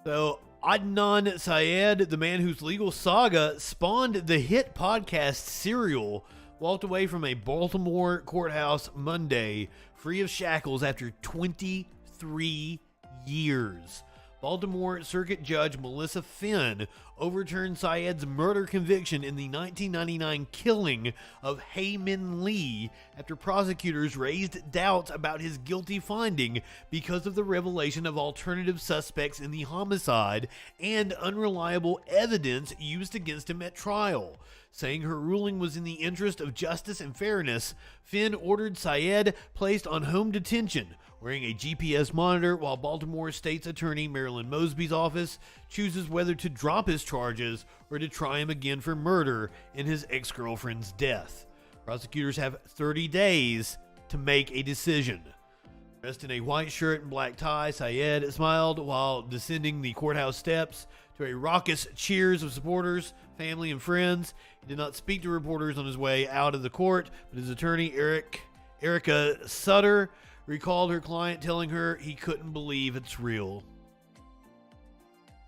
So, Adnan Syed, the man whose legal saga spawned the hit podcast Serial, walked away from a Baltimore courthouse Monday, free of shackles after 23 years. Baltimore Circuit Judge Melissa Finn overturned Syed's murder conviction in the 1999 killing of Hae Min Lee after prosecutors raised doubts about his guilty finding because of the revelation of alternative suspects in the homicide and unreliable evidence used against him at trial. Saying her ruling was in the interest of justice and fairness, Finn ordered Syed placed on home detention, wearing a GPS monitor, while Baltimore State's Attorney Marilyn Mosby's office chooses whether to drop his charges or to try him again for murder in his ex-girlfriend's death. Prosecutors have 30 days to make a decision. Dressed in a white shirt and black tie, Syed smiled while descending the courthouse steps to a raucous cheers of supporters, family, and friends. He did not speak to reporters on his way out of the court, but his attorney, Erica Sutter, recalled her client telling her he couldn't believe it's real.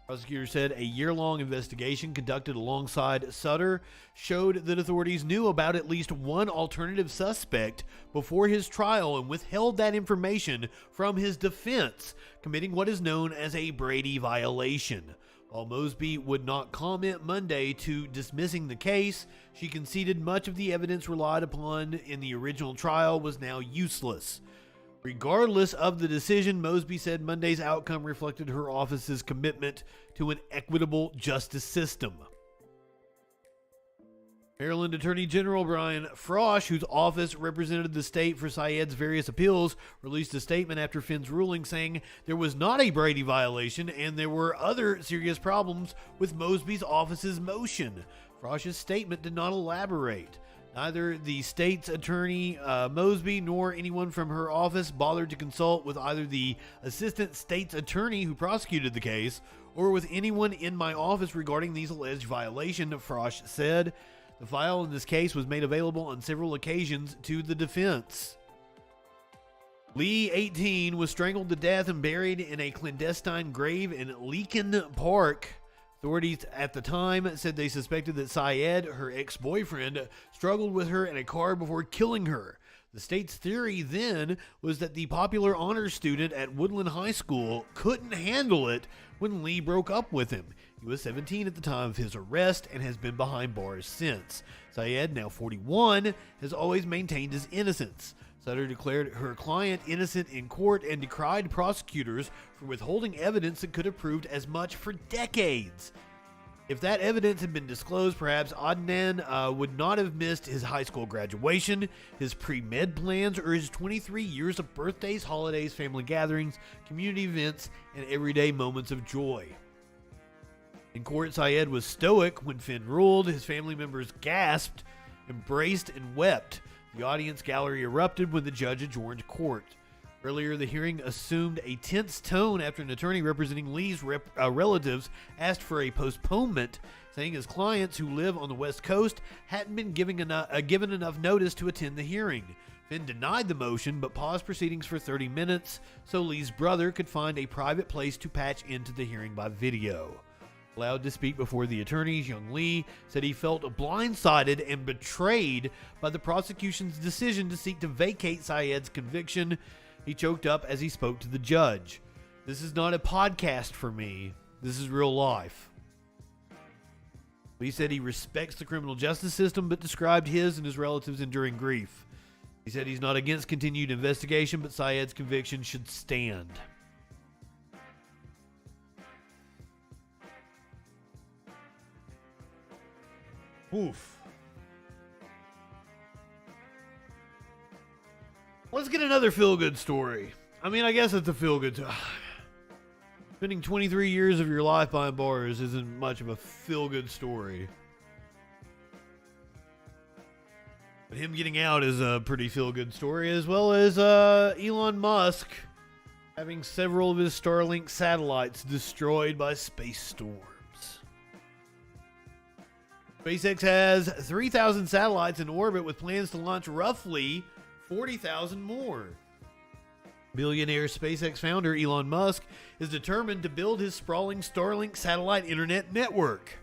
Prosecutors said a year-long investigation conducted alongside Sutter showed that authorities knew about at least one alternative suspect before his trial and withheld that information from his defense, committing what is known as a Brady violation. While Mosby would not comment Monday to dismissing the case, she conceded much of the evidence relied upon in the original trial was now useless. Regardless of the decision, Mosby said Monday's outcome reflected her office's commitment to an equitable justice system. Maryland Attorney General Brian Frosh, whose office represented the state for Syed's various appeals, released a statement after Finn's ruling saying there was not a Brady violation and there were other serious problems with Mosby's office's motion. Frosh's statement did not elaborate. Neither the state's attorney, Mosby, nor anyone from her office bothered to consult with either the assistant state's attorney who prosecuted the case or with anyone in my office regarding these alleged violations, Frosh said. The file in this case was made available on several occasions to the defense. Lee, 18, was strangled to death and buried in a clandestine grave in Leakin Park. Authorities at the time said they suspected that Syed, her ex-boyfriend, struggled with her in a car before killing her. The state's theory then was that the popular honors student at Woodland High School couldn't handle it when Lee broke up with him. He was 17 at the time of his arrest and has been behind bars since. Syed, now 41, has always maintained his innocence. Sutter declared her client innocent in court and decried prosecutors for withholding evidence that could have proved as much for decades. If that evidence had been disclosed, perhaps Adnan would not have missed his high school graduation, his pre-med plans, or his 23 years of birthdays, holidays, family gatherings, community events, and everyday moments of joy. In court, Syed was stoic when Finn ruled. His family members gasped, embraced, and wept. The audience gallery erupted when the judge adjourned court. Earlier, the hearing assumed a tense tone after an attorney representing Lee's relatives asked for a postponement, saying his clients who live on the West Coast hadn't been given enough notice to attend the hearing. Finn denied the motion but paused proceedings for 30 minutes so Lee's brother could find a private place to patch into the hearing by video. Allowed to speak before the attorneys, young Lee said he felt blindsided and betrayed by the prosecution's decision to seek to vacate Syed's conviction. He choked up as he spoke to the judge. "This is not a podcast for me. This is real life." Lee said he respects the criminal justice system but described his and his relatives' enduring grief. He said he's not against continued investigation, but Syed's conviction should stand. Oof. Let's get another feel-good story. I mean, I guess it's a feel-good. Spending 23 years of your life behind bars isn't much of a feel-good story. But him getting out is a pretty feel-good story, as well as Elon Musk having several of his Starlink satellites destroyed by space storms. SpaceX has 3,000 satellites in orbit with plans to launch roughly 40,000 more. Billionaire SpaceX founder Elon Musk is determined to build his sprawling Starlink satellite internet network.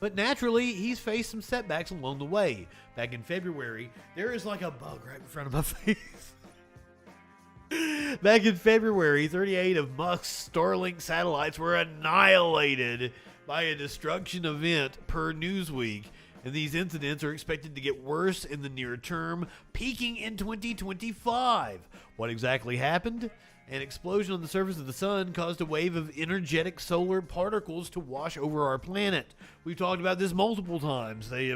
But naturally, he's faced some setbacks along the way. Back in February, there is like a bug right in front of my face. Back in February, 38 of Musk's Starlink satellites were annihilated by a destruction event per Newsweek, and these incidents are expected to get worse in the near term, peaking in 2025. What exactly happened? An explosion on the surface of the sun caused a wave of energetic solar particles to wash over our planet. We've talked about this multiple times. There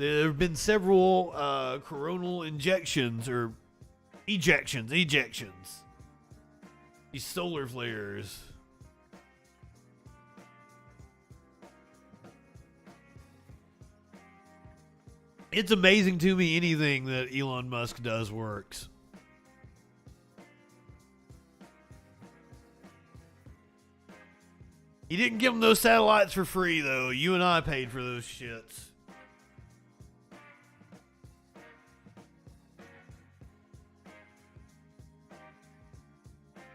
have been several coronal ejections. These solar flares. It's amazing to me anything that Elon Musk does works. He didn't give them those satellites for free, though. You and I paid for those shits.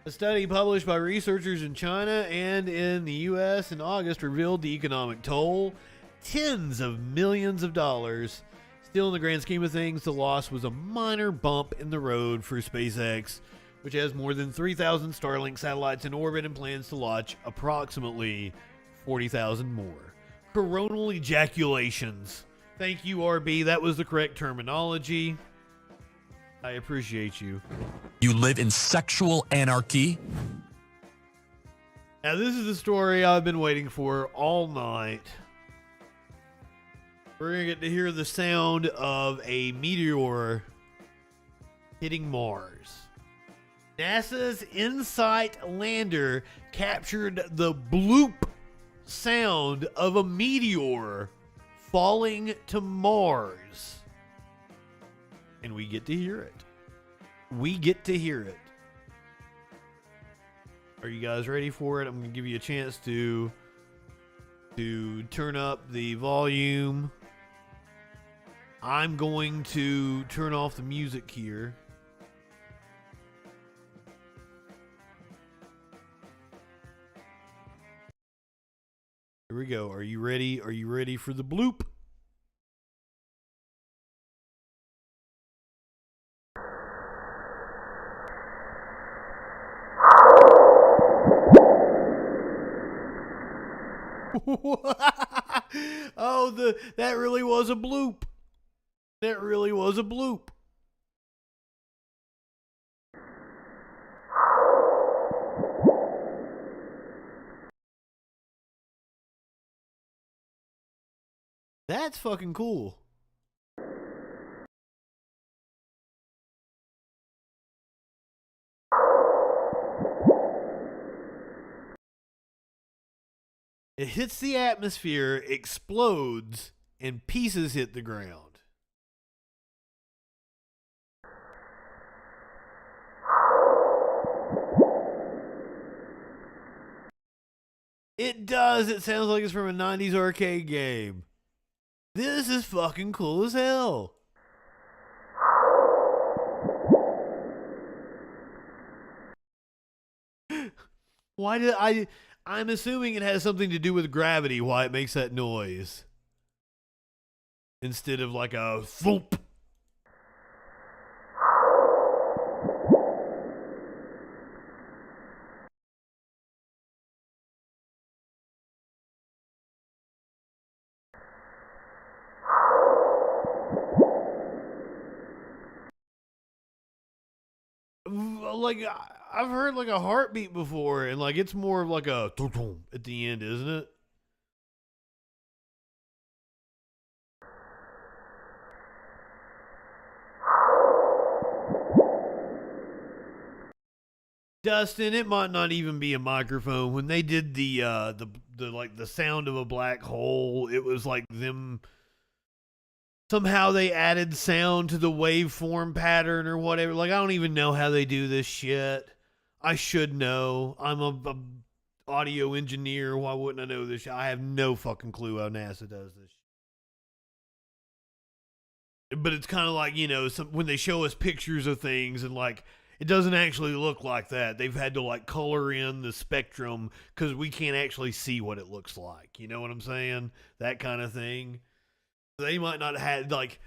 A study published by researchers in China and in the U.S. in August revealed the economic toll. Tens of millions of dollars. Still, in the grand scheme of things, the loss was a minor bump in the road for SpaceX, which has more than 3,000 Starlink satellites in orbit and plans to launch approximately 40,000 more. Coronal ejaculations. Thank you, RB. That was the correct terminology. I appreciate you. You live in sexual anarchy? Now, this is the story I've been waiting for all night. We're going to get to hear the sound of a meteor hitting Mars. NASA's InSight lander captured the bloop sound of a meteor falling to Mars. And we get to hear it. We get to hear it. Are you guys ready for it? I'm going to give you a chance to turn up the volume. I'm going to turn off the music here. Here we go. Are you ready? Are you ready for the bloop? Oh, that really was a bloop. That really was a bloop. That's fucking cool. It hits the atmosphere, explodes, and pieces hit the ground. It does. It sounds like it's from a 90s arcade game. This is fucking cool as hell. Why did I'm assuming it has something to do with gravity, why it makes that noise. Instead of like a thump. Like, I've heard like a heartbeat before, and like it's more of like a at the end, isn't it? Dustin, it might not even be a microphone. When they did the like the sound of a black hole, it was like them. Somehow they added sound to the waveform pattern or whatever. Like, I don't even know how they do this shit. I should know. I'm a audio engineer. Why wouldn't I know this shit? I have no fucking clue how NASA does this shit. But it's kind of like, you know, when they show us pictures of things and like, it doesn't actually look like that. They've had to like color in the spectrum because we can't actually see what it looks like. You know what I'm saying? That kind of thing. They might not have, like,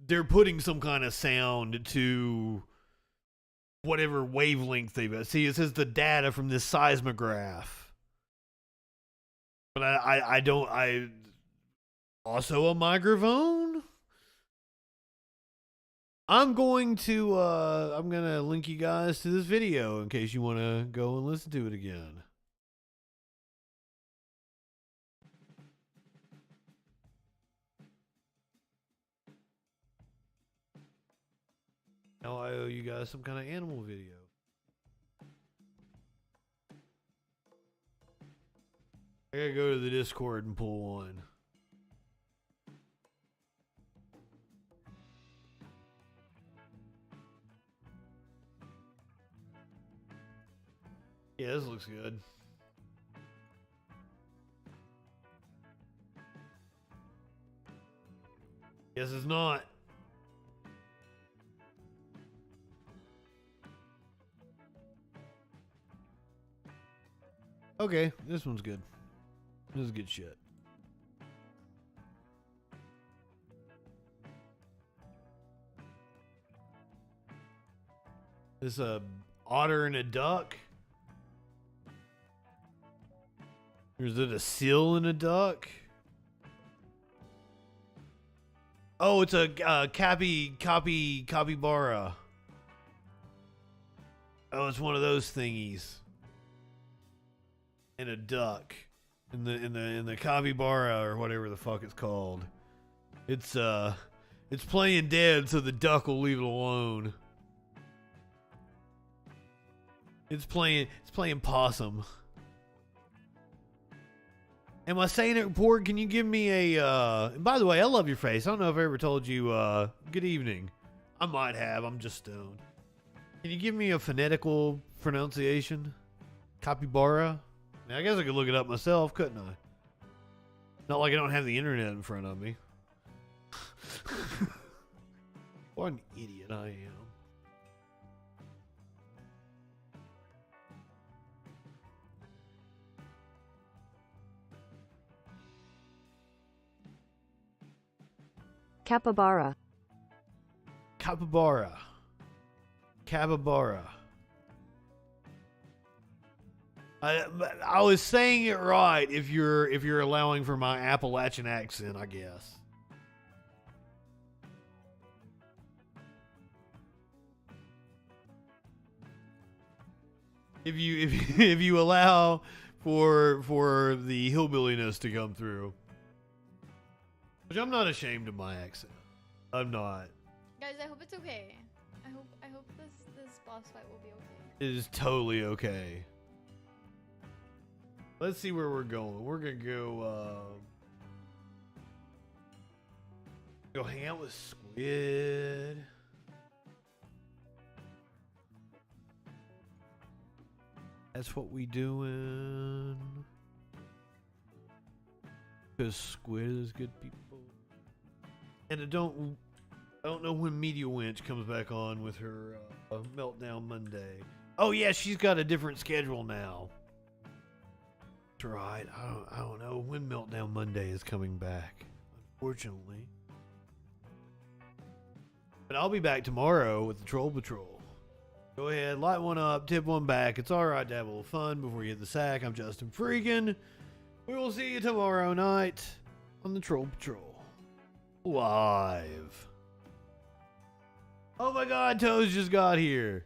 they're putting some kind of sound to whatever wavelength they've got. See, it says the data from this seismograph. But I also a microphone? I'm going to link you guys to this video in case you want to go and listen to it again. Now I owe you guys some kind of animal video. I gotta go to the Discord and pull one. Yeah, this looks good. Guess it's not. Okay, this one's good. This is good shit. This a otter and a duck? Or is it a seal and a duck? Oh, it's a capybara. Oh, it's one of those thingies. And a duck. In the capybara or whatever the fuck it's called. It's playing dead, so the duck will leave it alone. It's playing possum. Am I saying it, Port? Can you give me a by the way, I love your face. I don't know if I ever told you good evening. I might have, I'm just stoned. Can you give me a phonetical pronunciation? Capybara? I mean, I guess I could look it up myself, couldn't I? Not like I don't have the internet in front of me. What an idiot I am. Capybara. Capybara. Capybara. I was saying it right if you're allowing for my Appalachian accent, I guess. If you allow for the hillbilliness to come through. Which I'm not ashamed of my accent. I'm not. Guys, I hope it's okay. I hope this boss fight will be okay. It is totally okay. Let's see where we're going. We're gonna go hang out with Squid. That's what we doing. Because Squid is good people. And I don't know when Media Winch comes back on with her Meltdown Monday. Oh yeah, she's got a different schedule now. That's right. I don't know when Meltdown Monday is coming back, unfortunately. But I'll be back tomorrow with the Troll Patrol. Go ahead, light one up, tip one back. It's alright to have a little fun before you hit the sack. I'm Justin Freakin. We will see you tomorrow night on the Troll Patrol. Live. Oh my god, Toes just got here.